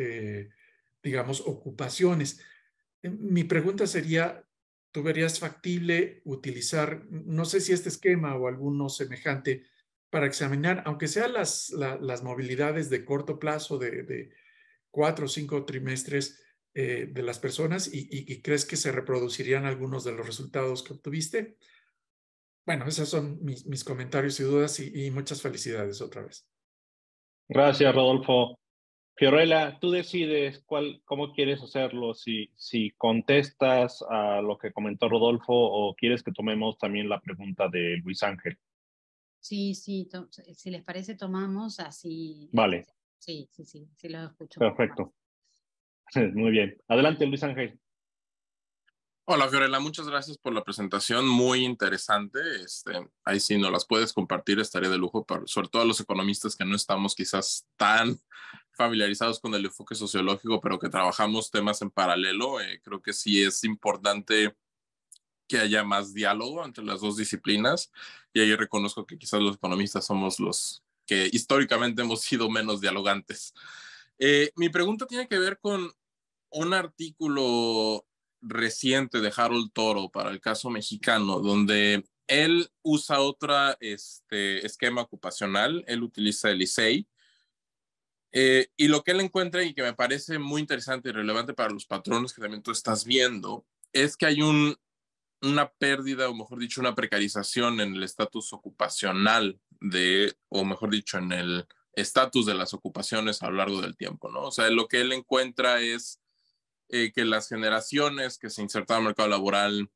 digamos, ocupaciones. Mi pregunta sería, ¿tú verías factible utilizar, no sé si este esquema o alguno semejante, para examinar, aunque sean las movilidades de corto plazo, de 4 o 5 trimestres de las personas y crees que se reproducirían algunos de los resultados que obtuviste? Bueno, esos son mis comentarios y dudas y muchas felicidades otra vez. Gracias, Rodolfo. Fiorella, tú decides cómo quieres hacerlo, si contestas a lo que comentó Rodolfo o quieres que tomemos también la pregunta de Luis Ángel. Sí, sí, si les parece tomamos así. Vale, Sí, sí, sí, sí los escucho un poco más. perfecto. Muy bien. Adelante, Luis Ángel. Hola, Fiorella, muchas gracias por la presentación, muy interesante. Ahí sí nos las puedes compartir, estaría de lujo, sobre todo a los economistas que no estamos quizás tan familiarizados con el enfoque sociológico, pero que trabajamos temas en paralelo. Creo que sí es importante que haya más diálogo entre las dos disciplinas, y ahí reconozco que quizás los economistas somos los que históricamente hemos sido menos dialogantes. Mi pregunta tiene que ver con un artículo reciente de Harold Toro para el caso mexicano, donde él usa otro esquema ocupacional, él utiliza el ISEI, y lo que él encuentra y que me parece muy interesante y relevante para los patrones que también tú estás viendo, es que hay una pérdida, o mejor dicho, una precarización en el estatus ocupacional o mejor dicho, en el estatus de las ocupaciones a lo largo del tiempo, ¿no? O sea, lo que él encuentra es que las generaciones que se insertaron al mercado laboral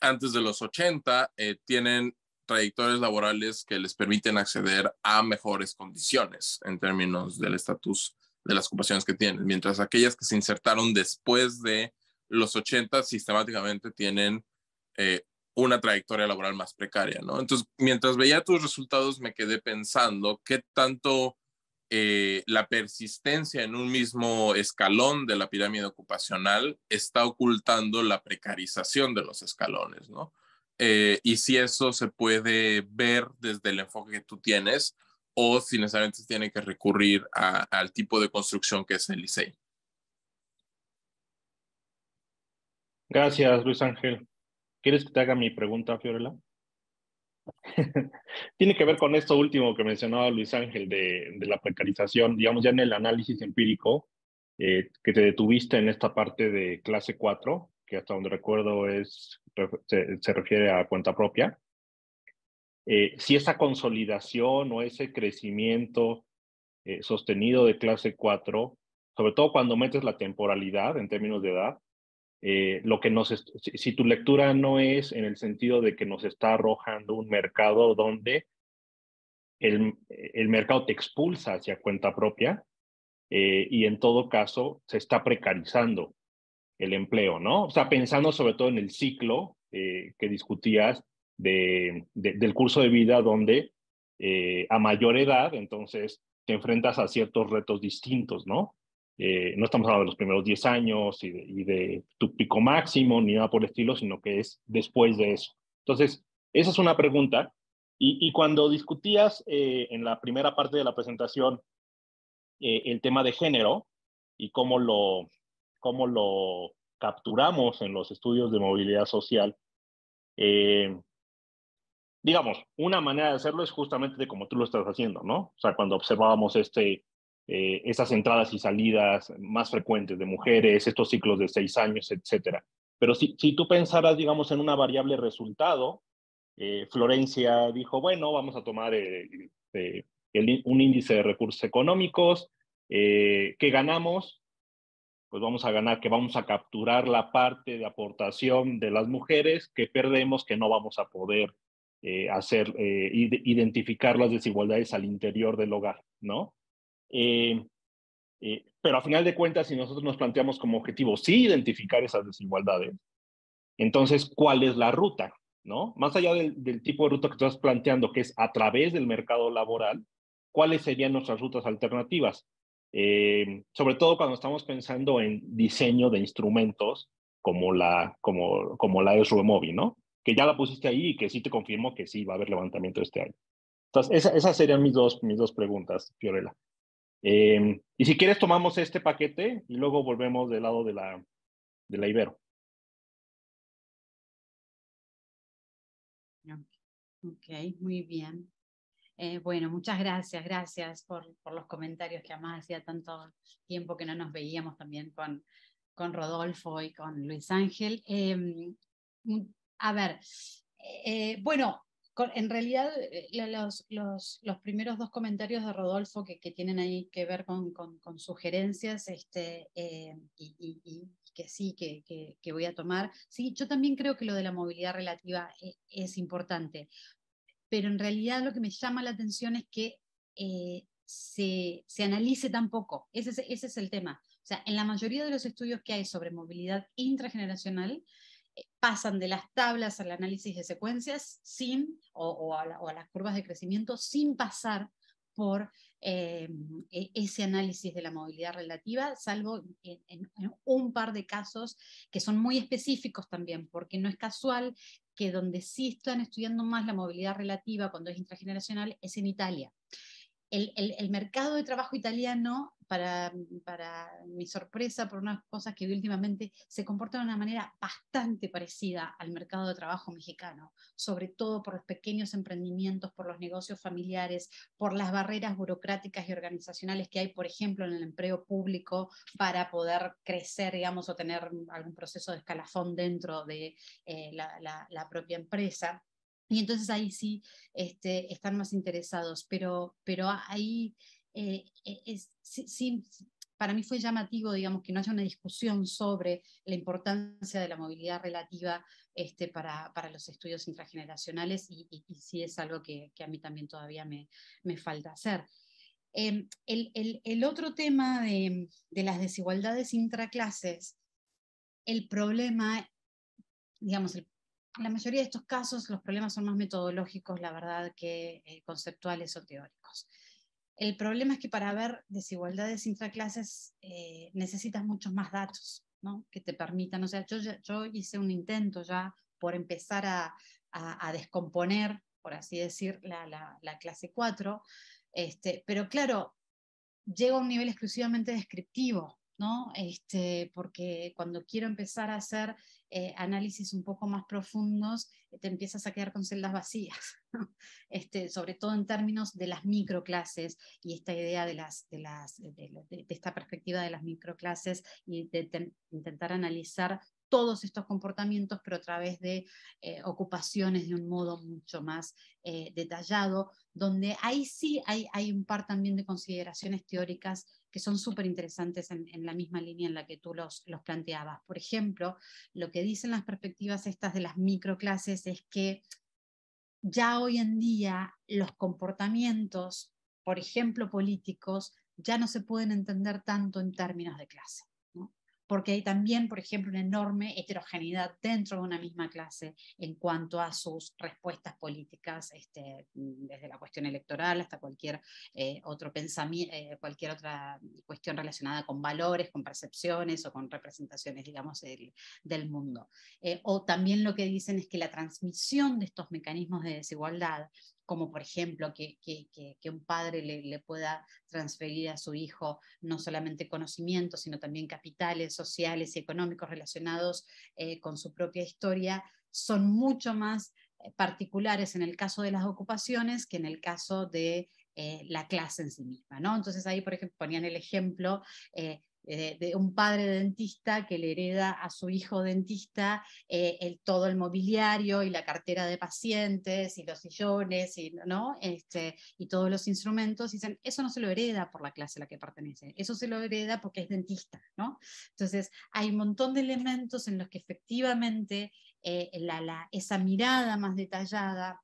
antes de los 80 tienen trayectorias laborales que les permiten acceder a mejores condiciones en términos del estatus de las ocupaciones que tienen, mientras aquellas que se insertaron después de los 80 sistemáticamente tienen una trayectoria laboral más precaria, ¿no? Entonces, mientras veía tus resultados, me quedé pensando qué tanto la persistencia en un mismo escalón de la pirámide ocupacional está ocultando la precarización de los escalones, ¿no? Y si eso se puede ver desde el enfoque que tú tienes o si necesariamente se tiene que recurrir al tipo de construcción que es el ISEI. Gracias, Luis Ángel. ¿Quieres que te haga mi pregunta, Fiorella? Tiene que ver con esto último que mencionaba Luis Ángel de la precarización, digamos ya en el análisis empírico, que te detuviste en esta parte de clase 4, que hasta donde recuerdo se refiere a cuenta propia. Si esa consolidación o ese crecimiento sostenido de clase 4, sobre todo cuando metes la temporalidad en términos de edad, lo que si tu lectura no es en el sentido de que nos está arrojando un mercado donde el mercado te expulsa hacia cuenta propia y en todo caso se está precarizando el empleo, ¿no? O sea, pensando sobre todo en el ciclo que discutías del curso de vida donde a mayor edad, entonces te enfrentas a ciertos retos distintos, ¿no? No estamos hablando de los primeros 10 años y de tu pico máximo ni nada por el estilo, sino que es después de eso. Entonces, esa es una pregunta. Y cuando discutías en la primera parte de la presentación el tema de género y cómo lo capturamos en los estudios de movilidad social, digamos, una manera de hacerlo es justamente de como tú lo estás haciendo, ¿no? O sea, cuando observábamos esas entradas y salidas más frecuentes de mujeres, estos ciclos de 6 años, etcétera. Pero si tú pensaras, digamos, en una variable resultado, Florencia dijo, bueno, vamos a tomar un índice de recursos económicos. ¿Qué ganamos? Pues vamos a ganar que vamos a capturar la parte de aportación de las mujeres, que perdemos, que no vamos a poder identificar las desigualdades al interior del hogar, ¿no? Pero a final de cuentas, si nosotros nos planteamos como objetivo sí identificar esas desigualdades, entonces, ¿cuál es la ruta? ¿No? Más allá del tipo de ruta que estás planteando, que es a través del mercado laboral, ¿cuáles serían nuestras rutas alternativas? Sobre todo cuando estamos pensando en diseño de instrumentos como la SRUEMOVI, ¿no? Que ya la pusiste ahí y que sí te confirmo que sí va a haber levantamiento este año. Entonces, esas serían mis dos preguntas, Fiorella. Y si quieres, tomamos este paquete y luego volvemos del lado de la Ibero. Ok, muy bien. Bueno, muchas gracias por los comentarios, que además hacía tanto tiempo que no nos veíamos también con Rodolfo y con Luis Ángel. A ver, bueno, en realidad los primeros dos comentarios de Rodolfo que tienen ahí que ver con sugerencias y que sí, que voy a tomar. Sí, yo también creo que lo de la movilidad relativa es importante, pero en realidad lo que me llama la atención es que se analice tan poco. Ese es el tema. O sea, en la mayoría de los estudios que hay sobre movilidad intrageneracional, pasan de las tablas al análisis de secuencias o a las curvas de crecimiento sin pasar por ese análisis de la movilidad relativa, salvo en un par de casos que son muy específicos también, porque no es casual que donde sí están estudiando más la movilidad relativa cuando es intrageneracional es en Italia. El mercado de trabajo italiano, para mi sorpresa, por unas cosas que vi últimamente, se comporta de una manera bastante parecida al mercado de trabajo mexicano, sobre todo por los pequeños emprendimientos, por los negocios familiares, por las barreras burocráticas y organizacionales que hay, por ejemplo, en el empleo público para poder crecer, digamos, o tener algún proceso de escalafón dentro de la propia empresa. Y entonces ahí sí están más interesados, pero ahí sí, para mí fue llamativo, digamos, que no haya una discusión sobre la importancia de la movilidad relativa para los estudios intrageneracionales, y sí es algo que a mí también todavía me falta hacer. El otro tema de las desigualdades intraclases, el problema, digamos, en la mayoría de estos casos los problemas son más metodológicos, la verdad, que conceptuales o teóricos. El problema es que para ver desigualdades intraclases necesitas muchos más datos, ¿no? Que te permitan, o sea, yo hice un intento ya por empezar a descomponer, por así decir, la clase 4, pero claro, llego a un nivel exclusivamente descriptivo, ¿no? Porque cuando quiero empezar a hacer análisis un poco más profundos, te empiezas a quedar con celdas vacías, ¿no? Sobre todo en términos de las microclases y esta idea de esta perspectiva de las microclases y de intentar analizar todos estos comportamientos, pero a través de ocupaciones de un modo mucho más detallado, donde ahí sí hay un par también de consideraciones teóricas que son súper interesantes en la misma línea en la que tú los planteabas. Por ejemplo, lo que dicen las perspectivas estas de las microclases es que ya hoy en día los comportamientos, por ejemplo políticos, ya no se pueden entender tanto en términos de clase, ¿no? Porque hay también, por ejemplo, una enorme heterogeneidad dentro de una misma clase en cuanto a sus respuestas políticas, desde la cuestión electoral hasta cualquier otro pensamiento, cualquier otra cuestión relacionada con valores, con percepciones o con representaciones, digamos, del mundo. O también lo que dicen es que la transmisión de estos mecanismos de desigualdad, como por ejemplo que un padre le pueda transferir a su hijo no solamente conocimientos, sino también capitales sociales y económicos relacionados con su propia historia, son mucho más particulares en el caso de las ocupaciones que en el caso de la clase en sí misma, ¿no? Entonces ahí, por ejemplo, ponían el ejemplo de un padre dentista que le hereda a su hijo dentista todo el mobiliario y la cartera de pacientes y los sillones ¿no? Y todos los instrumentos, y dicen, eso no se lo hereda por la clase a la que pertenece, eso se lo hereda porque es dentista, ¿no? Entonces hay un montón de elementos en los que efectivamente esa mirada más detallada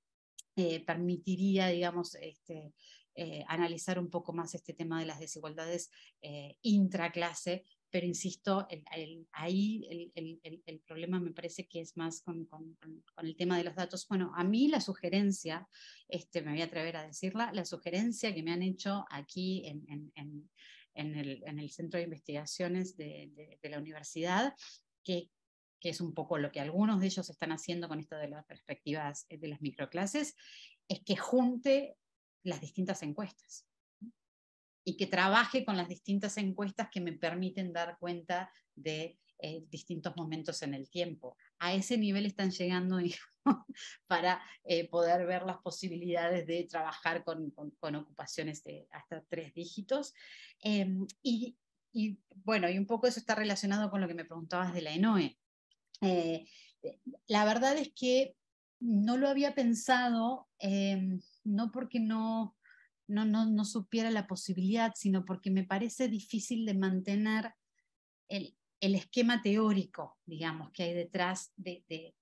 permitiría, digamos, analizar un poco más este tema de las desigualdades intraclase, pero insisto, ahí el problema me parece que es más con el tema de los datos. Bueno, a mí la sugerencia, me voy a atrever a decirla, la sugerencia que me han hecho aquí en el Centro de Investigaciones de la universidad, que es un poco lo que algunos de ellos están haciendo con esto de las perspectivas de las microclases, es que junte las distintas encuestas y que trabaje con las distintas encuestas que me permiten dar cuenta de distintos momentos en el tiempo. A ese nivel están llegando, digamos, para poder ver las posibilidades de trabajar con ocupaciones de hasta 3 dígitos. Y bueno, y un poco eso está relacionado con lo que me preguntabas de la ENOE. La verdad es que no lo había pensado, no porque no supiera la posibilidad, sino porque me parece difícil de mantener el esquema teórico, digamos, que hay detrás de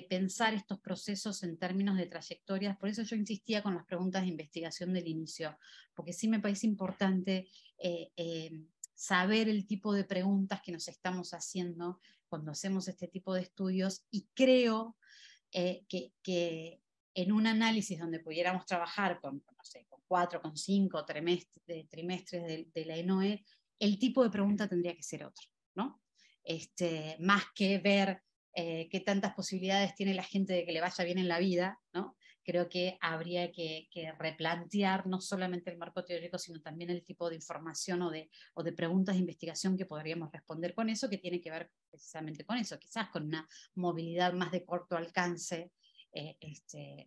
pensar estos procesos en términos de trayectorias. Por eso yo insistía con las preguntas de investigación del inicio, porque sí me parece importante saber el tipo de preguntas que nos estamos haciendo cuando hacemos este tipo de estudios, y creo que en un análisis donde pudiéramos trabajar con 4, con 5 trimestres de la ENOE, el tipo de pregunta tendría que ser otro, ¿no? Más que ver qué tantas posibilidades tiene la gente de que le vaya bien en la vida, ¿no? Creo que habría que replantear no solamente el marco teórico, sino también el tipo de información o de preguntas de investigación que podríamos responder con eso, que tiene que ver precisamente con eso, quizás con una movilidad más de corto alcance,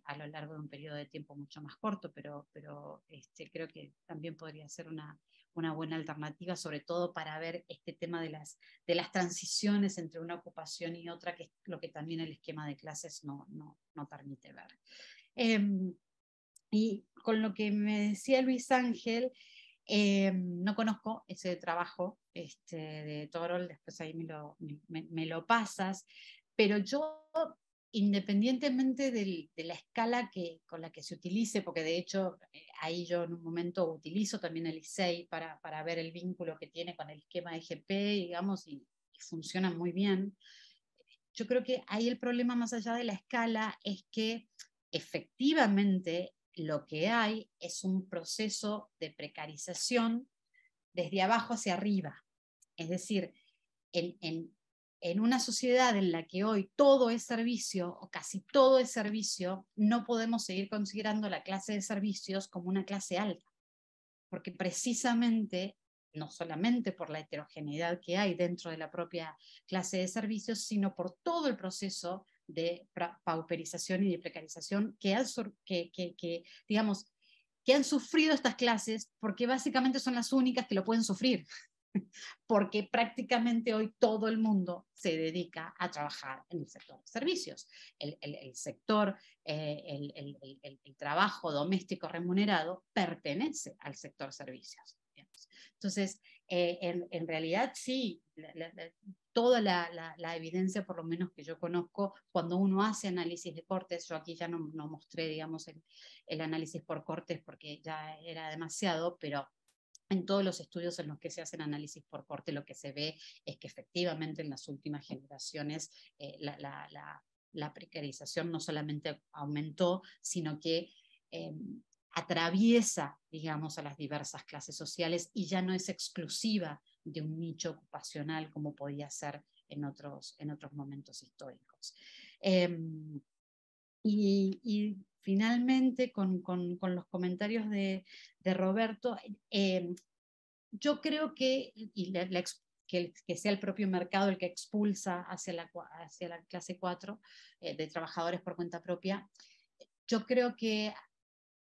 a lo largo de un periodo de tiempo mucho más corto, pero creo que también podría ser una buena alternativa, sobre todo para ver este tema de las transiciones entre una ocupación y otra, que es lo que también el esquema de clases no permite ver. Y con lo que me decía Luis Ángel, no conozco ese trabajo de Torol, después ahí me lo pasas, pero yo, independientemente de la escala con la que se utilice, porque de hecho ahí yo en un momento utilizo también el ISEI para ver el vínculo que tiene con el esquema EGP, digamos, y funciona muy bien. Yo creo que ahí el problema, más allá de la escala, es que efectivamente lo que hay es un proceso de precarización desde abajo hacia arriba. Es decir, en una sociedad en la que hoy todo es servicio, o casi todo es servicio, no podemos seguir considerando la clase de servicios como una clase alta, porque precisamente, no solamente por la heterogeneidad que hay dentro de la propia clase de servicios, sino por todo el proceso de pauperización y de precarización que han sufrido estas clases, porque básicamente son las únicas que lo pueden sufrir, porque prácticamente hoy todo el mundo se dedica a trabajar en el sector de servicios. El sector, el trabajo doméstico remunerado pertenece al sector servicios. Digamos. Entonces, en realidad sí, toda la evidencia, por lo menos que yo conozco, cuando uno hace análisis de cortes, yo aquí ya no mostré, digamos, el análisis por cortes porque ya era demasiado, pero en todos los estudios en los que se hacen análisis por corte, lo que se ve es que efectivamente en las últimas generaciones la precarización no solamente aumentó, sino que atraviesa, digamos, a las diversas clases sociales y ya no es exclusiva de un nicho ocupacional como podía ser en otros momentos históricos. Y finalmente, con los comentarios de Roberto, yo creo que, que sea el propio mercado el que expulsa hacia la clase 4 de trabajadores por cuenta propia, yo creo que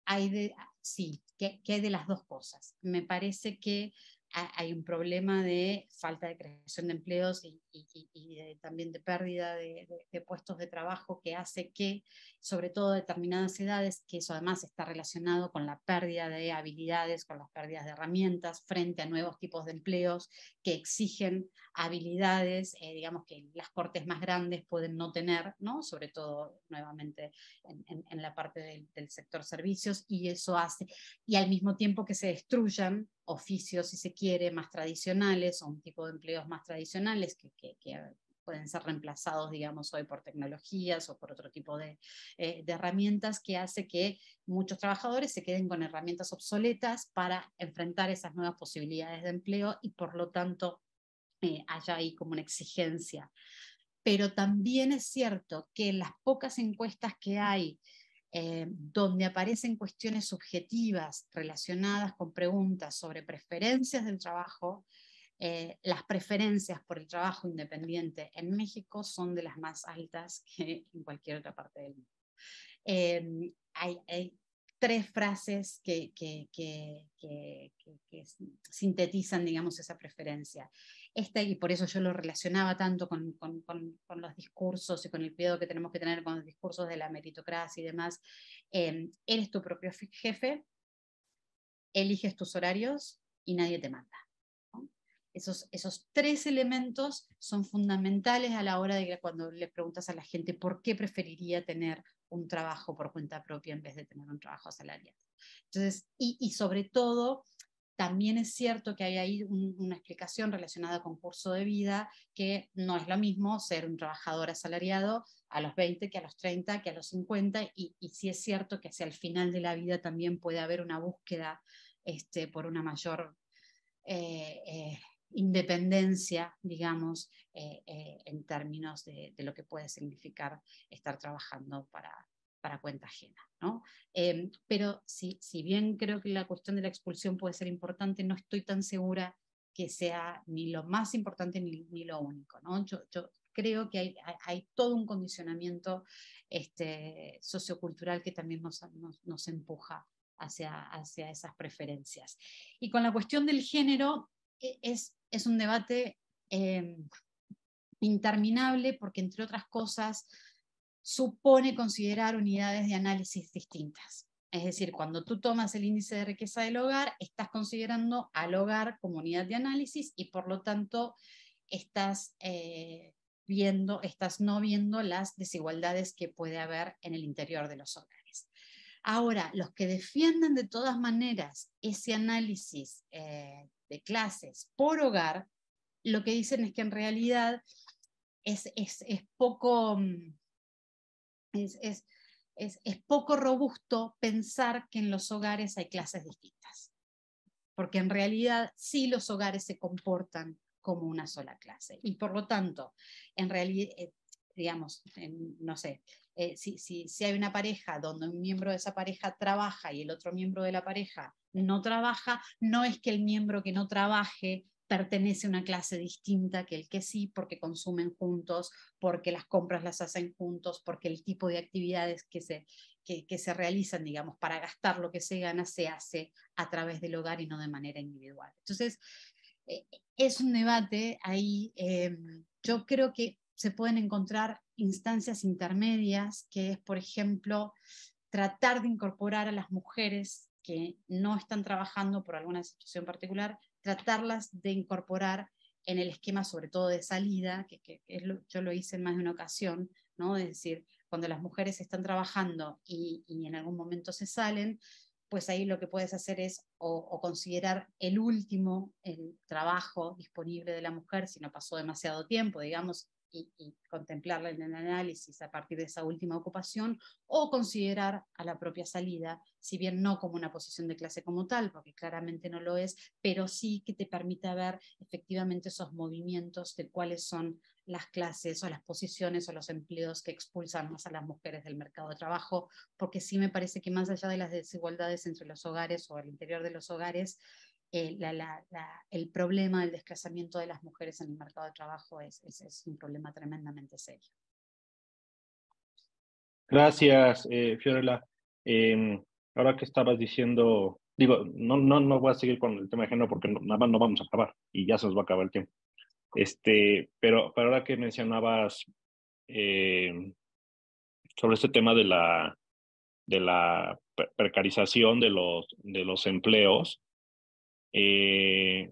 hay que hay de las dos cosas. Me parece que hay un problema de falta de creación de empleos y también de pérdida de puestos de trabajo, que hace que, sobre todo a determinadas edades, que eso además está relacionado con la pérdida de habilidades, con las pérdidas de herramientas frente a nuevos tipos de empleos que exigen habilidades, digamos, que las cortes más grandes pueden no tener, ¿no? Sobre todo nuevamente en la parte del sector servicios, y eso hace, y al mismo tiempo que se destruyan oficios, si se quiere, más tradicionales, o un tipo de empleos más tradicionales que pueden ser reemplazados, digamos, hoy por tecnologías o por otro tipo de herramientas, que hace que muchos trabajadores se queden con herramientas obsoletas para enfrentar esas nuevas posibilidades de empleo, y por lo tanto haya ahí como una exigencia. Pero también es cierto que en las pocas encuestas que hay, donde aparecen cuestiones subjetivas relacionadas con preguntas sobre preferencias del trabajo, las preferencias por el trabajo independiente en México son de las más altas que en cualquier otra parte del mundo. Hay tres frases que sintetizan, digamos, esa preferencia. Y por eso yo lo relacionaba tanto con los discursos y con el cuidado que tenemos que tener con los discursos de la meritocracia y demás. Eres tu propio jefe, eliges tus horarios y nadie te manda, ¿no? Esos tres elementos son fundamentales a la hora de que cuando le preguntas a la gente por qué preferiría tener un trabajo por cuenta propia en vez de tener un trabajo asalariado. Entonces, y sobre todo, también es cierto que hay ahí una explicación relacionada con curso de vida, que no es lo mismo ser un trabajador asalariado a los 20 que a los 30, que a los 50, y sí es cierto que hacia el final de la vida también puede haber una búsqueda por una mayor independencia, digamos, en términos de lo que puede significar estar trabajando para cuenta ajena, ¿no? Pero si bien creo que la cuestión de la expulsión puede ser importante, no estoy tan segura que sea ni lo más importante ni lo único, ¿no? Yo creo que hay todo un condicionamiento sociocultural que también nos empuja hacia esas preferencias. Y con la cuestión del género, es un debate interminable, porque entre otras cosas supone considerar unidades de análisis distintas. Es decir, cuando tú tomas el índice de riqueza del hogar, estás considerando al hogar como unidad de análisis, y por lo tanto estás no viendo las desigualdades que puede haber en el interior de los hogares. Ahora, los que defienden de todas maneras ese análisis de clases por hogar, lo que dicen es que en realidad es poco robusto pensar que en los hogares hay clases distintas, porque en realidad sí los hogares se comportan como una sola clase, y por lo tanto, en realidad, digamos, no sé, si hay una pareja donde un miembro de esa pareja trabaja y el otro miembro de la pareja no trabaja, no es que el miembro que no trabaje pertenece a una clase distinta que el que sí, porque consumen juntos, porque las compras las hacen juntos, porque el tipo de actividades que se realizan, digamos, para gastar lo que se gana, se hace a través del hogar y no de manera individual. Entonces, es un debate ahí. Yo creo que se pueden encontrar instancias intermedias, que es, por ejemplo, tratar de incorporar a las mujeres que no están trabajando por alguna situación particular, tratarlas de incorporar en el esquema, sobre todo de salida, yo lo hice en más de una ocasión, ¿no? Es decir, cuando las mujeres están trabajando y en algún momento se salen, pues ahí lo que puedes hacer es o considerar el trabajo disponible de la mujer, si no pasó demasiado tiempo, digamos, y contemplarla en el análisis a partir de esa última ocupación, o considerar a la propia salida, si bien no como una posición de clase como tal, porque claramente no lo es, pero sí que te permita ver efectivamente esos movimientos de cuáles son las clases o las posiciones o los empleos que expulsan más a las mujeres del mercado de trabajo, porque sí me parece que más allá de las desigualdades entre los hogares o al interior de los hogares, el problema del desplazamiento de las mujeres en el mercado de trabajo es un problema tremendamente serio. Gracias, Fiorella. Ahora que estabas diciendo digo, no voy a seguir con el tema de género porque nada más no vamos a acabar y ya se nos va a acabar el tiempo. Pero ahora que mencionabas sobre este tema de la precarización de los empleos, eh,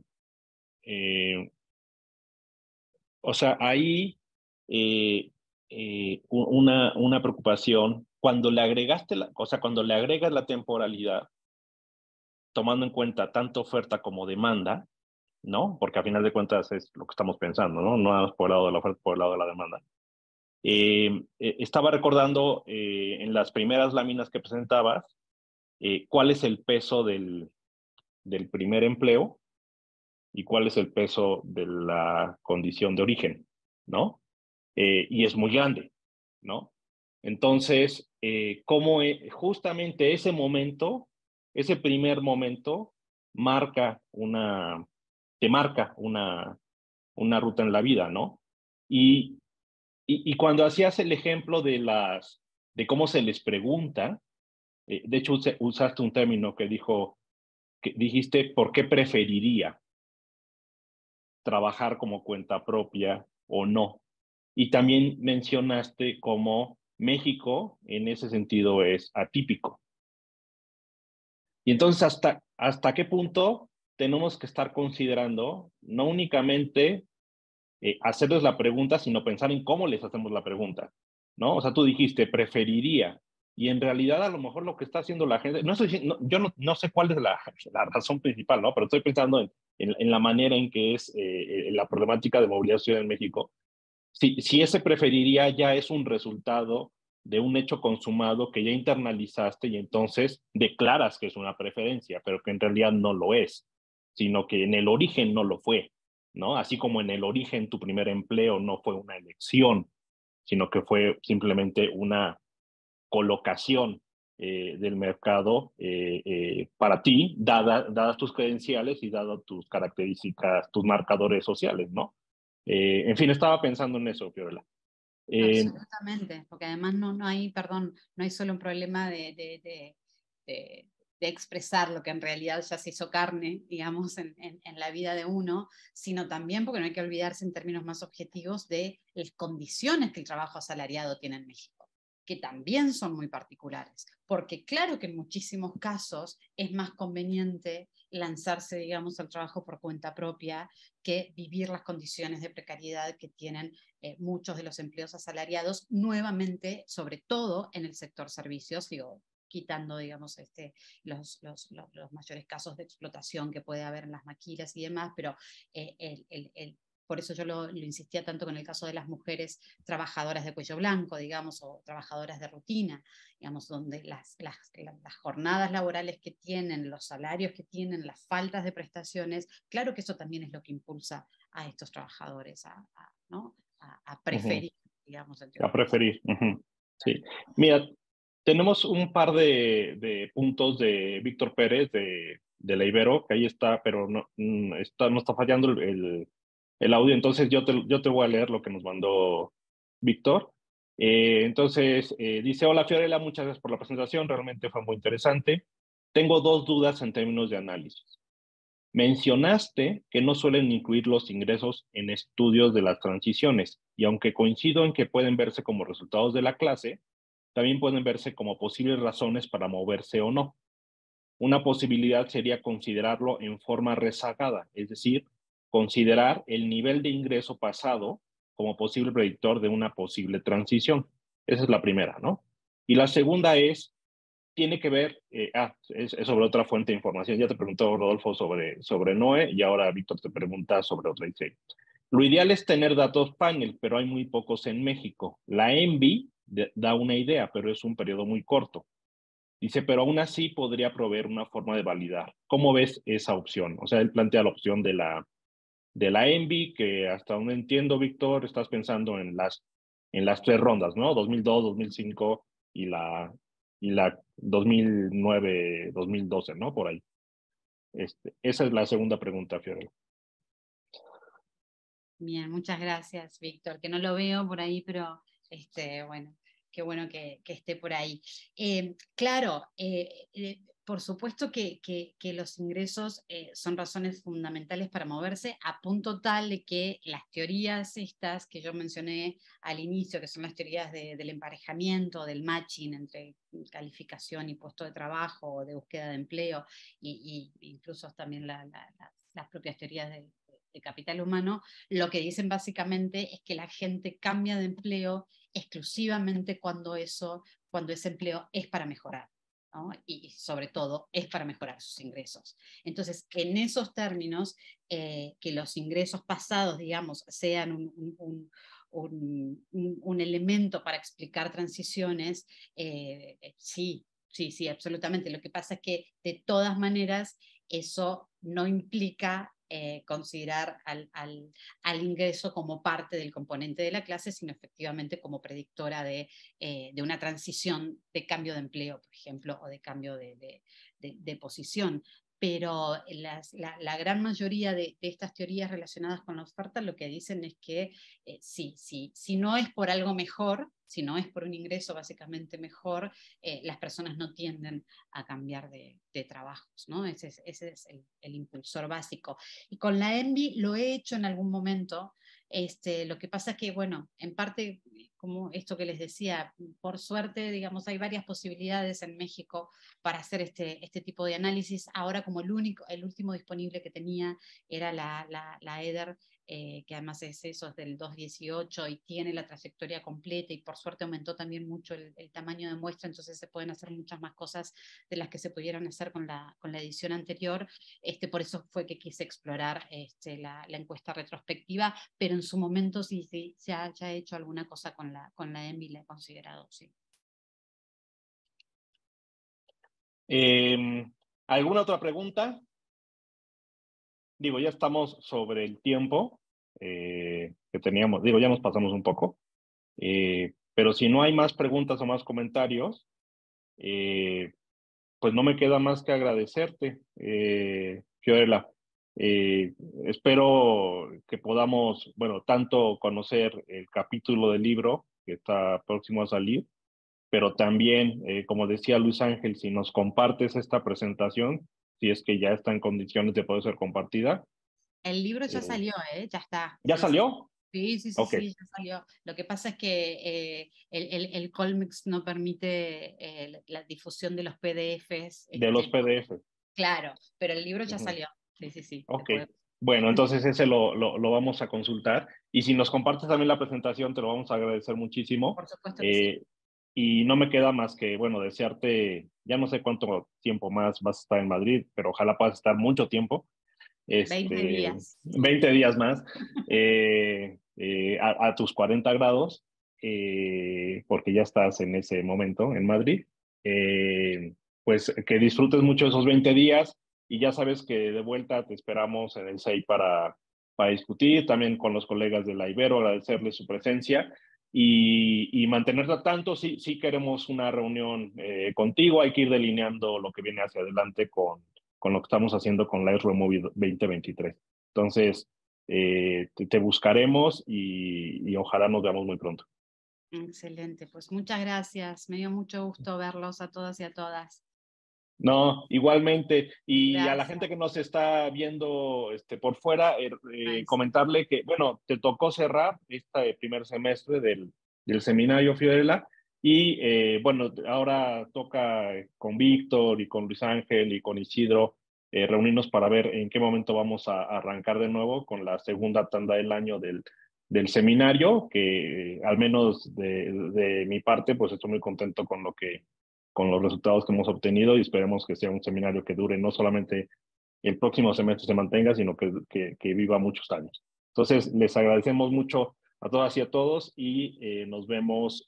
o sea, ahí una preocupación, cuando le agregaste, cuando le agregas la temporalidad, tomando en cuenta tanto oferta como demanda, ¿no? Porque a final de cuentas es lo que estamos pensando, ¿no? No nada más por el lado de la oferta, por el lado de la demanda. Estaba recordando en las primeras láminas que presentabas cuál es el peso del primer empleo y cuál es el peso de la condición de origen, ¿no? Y es muy grande, ¿no? Entonces, cómo justamente ese momento, ese primer momento, te marca una ruta en la vida, ¿no? Y cuando hacías el ejemplo de cómo se les pregunta, de hecho usaste un término que dijiste, ¿por qué preferiría trabajar como cuenta propia o no? Y también mencionaste cómo México en ese sentido es atípico. Y entonces, ¿hasta qué punto tenemos que estar considerando no únicamente hacerles la pregunta, sino pensar en cómo les hacemos la pregunta, ¿no? O sea, tú dijiste, preferiría, y en realidad a lo mejor lo que está haciendo la gente, yo no sé cuál es la razón principal, ¿no? Pero estoy pensando en la manera en que es la problemática de movilidad social en México. Si ese preferiría ya es un resultado de un hecho consumado que ya internalizaste y entonces declaras que es una preferencia, pero que en realidad no lo es, sino que en el origen no lo fue, ¿no? Así como en el origen tu primer empleo no fue una elección, sino que fue simplemente una colocación del mercado para ti, dadas tus credenciales y dadas tus características, tus marcadores sociales, ¿no? En fin, estaba pensando en eso, Fiorella. Absolutamente, porque además no hay, perdón, no hay solo un problema de expresar lo que en realidad ya se hizo carne, digamos, en la vida de uno, sino también porque no hay que olvidarse en términos más objetivos de las condiciones que el trabajo asalariado tiene en México, que también son muy particulares, porque claro que en muchísimos casos es más conveniente lanzarse, digamos, al trabajo por cuenta propia que vivir las condiciones de precariedad que tienen muchos de los empleos asalariados, nuevamente, sobre todo en el sector servicios, digo, quitando, digamos, los mayores casos de explotación que puede haber en las maquilas y demás, pero por eso yo lo insistía tanto con el caso de las mujeres trabajadoras de cuello blanco, digamos, o trabajadoras de rutina, digamos, donde las jornadas laborales que tienen, los salarios que tienen, las faltas de prestaciones, claro que eso también es lo que impulsa a estos trabajadores ¿no? a preferir, digamos. A preferir. Sí. Mira, tenemos un par de puntos de Víctor Pérez de la Ibero, que ahí está, pero no está fallando el audio, entonces yo te voy a leer lo que nos mandó Víctor. Entonces, dice, hola Fiorella, muchas gracias por la presentación, realmente fue muy interesante. Tengo dos dudas en términos de análisis. Mencionaste que no suelen incluir los ingresos en estudios de las transiciones, y aunque coincido en que pueden verse como resultados de la clase, también pueden verse como posibles razones para moverse o no. Una posibilidad sería considerarlo en forma rezagada, es decir, considerar el nivel de ingreso pasado como posible predictor de una posible transición. Esa es la primera, ¿no? Y la segunda tiene que ver, es sobre otra fuente de información. Ya te preguntó Rodolfo sobre Noé y ahora Víctor te pregunta sobre otra dice. Lo ideal es tener datos panel, pero hay muy pocos en México. La ENVI da una idea, pero es un periodo muy corto. Dice, pero aún así podría proveer una forma de validar. ¿Cómo ves esa opción? O sea, él plantea la opción de la ENVI, que hasta donde entiendo, Víctor, estás pensando en las tres rondas, ¿no? 2002, 2005 y la 2009, 2012, ¿no? Por ahí. Esa es la segunda pregunta, Fiorella. Bien, muchas gracias, Víctor, que no lo veo por ahí, pero bueno, qué bueno que esté por ahí. Claro, Por supuesto que los ingresos son razones fundamentales para moverse, a punto tal de que las teorías estas que yo mencioné al inicio, que son las teorías del emparejamiento, del matching entre calificación y puesto de trabajo, o de búsqueda de empleo, y incluso también las propias teorías de capital humano, lo que dicen básicamente es que la gente cambia de empleo exclusivamente cuando ese empleo es para mejorar, ¿no? Y sobre todo es para mejorar sus ingresos. Entonces, en esos términos, que los ingresos pasados, digamos, sean un elemento para explicar transiciones, sí, absolutamente. Lo que pasa es que de todas maneras eso no implica considerar al ingreso como parte del componente de la clase, sino efectivamente como predictora de una transición de cambio de empleo, por ejemplo, o de cambio de posición. Pero la gran mayoría de estas teorías relacionadas con la oferta lo que dicen es que si no es por algo mejor, si no es por un ingreso básicamente mejor, las personas no tienden a cambiar de trabajos, ¿no? Ese es el impulsor básico. Y con la ENVI lo he hecho en algún momento. Lo que pasa es que, bueno, en parte, como esto que les decía, por suerte, digamos, hay varias posibilidades en México para hacer este tipo de análisis. Ahora, como el último disponible que tenía era la EDER, que además es del 218 y tiene la trayectoria completa, y por suerte aumentó también mucho el tamaño de muestra, entonces se pueden hacer muchas más cosas de las que se pudieron hacer con la edición anterior. Por eso fue que quise explorar la encuesta retrospectiva, pero en su momento sí se ha hecho alguna cosa con la ENVI, la he considerado, sí. ¿Alguna otra pregunta? Digo, ya estamos sobre el tiempo que teníamos. Digo, ya nos pasamos un poco. Pero si no hay más preguntas o más comentarios, pues no me queda más que agradecerte, Fiorella. Espero que podamos, bueno, tanto conocer el capítulo del libro que está próximo a salir, pero también, como decía Luis Ángel, si nos compartes esta presentación, si es que ya está en condiciones de poder ser compartida. El libro ya salió, ya está. ¿Ya Sí, salió? Sí, Okay. ya salió. Lo que pasa es que el Colmex no permite la difusión de los PDFs. De los PDF. Claro, pero el libro ya salió. Sí. Ok. Bueno, entonces ese lo vamos a consultar. Y si nos compartes también la presentación, te lo vamos a agradecer muchísimo. Por supuesto que sí. Y no me queda más que, bueno, desearte, ya no sé cuánto tiempo más vas a estar en Madrid, pero ojalá puedas estar mucho tiempo. 20 días. 20 días más a tus 40 grados, porque ya estás en ese momento en Madrid. Pues que disfrutes mucho esos 20 días y ya sabes que de vuelta te esperamos en el SEI para discutir, también con los colegas de la Ibero, agradecerles su presencia y mantenerla al tanto. Sí queremos una reunión contigo, hay que ir delineando lo que viene hacia adelante con lo que estamos haciendo con la Remove 2023. Entonces, te buscaremos y ojalá nos veamos muy pronto. Excelente, pues muchas gracias. Me dio mucho gusto verlos a todas y a todas. No, igualmente. Y Gracias. a la gente que nos está viendo por fuera, comentarle que, bueno, te tocó cerrar este primer semestre del seminario, Fiorella, y bueno, ahora toca con Víctor y con Luis Ángel y con Isidro reunirnos para ver en qué momento vamos a arrancar de nuevo con la segunda tanda del año del seminario, que al menos de mi parte, pues estoy muy contento con los resultados que hemos obtenido y esperemos que sea un seminario que dure no solamente el próximo semestre se mantenga, sino que viva muchos años. Entonces, les agradecemos mucho a todas y a todos y nos vemos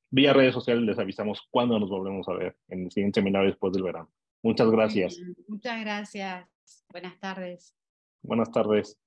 vía redes sociales, les avisamos cuándo nos volvemos a ver en el siguiente seminario después del verano. Muchas gracias. Muchas gracias. Buenas tardes. Buenas tardes.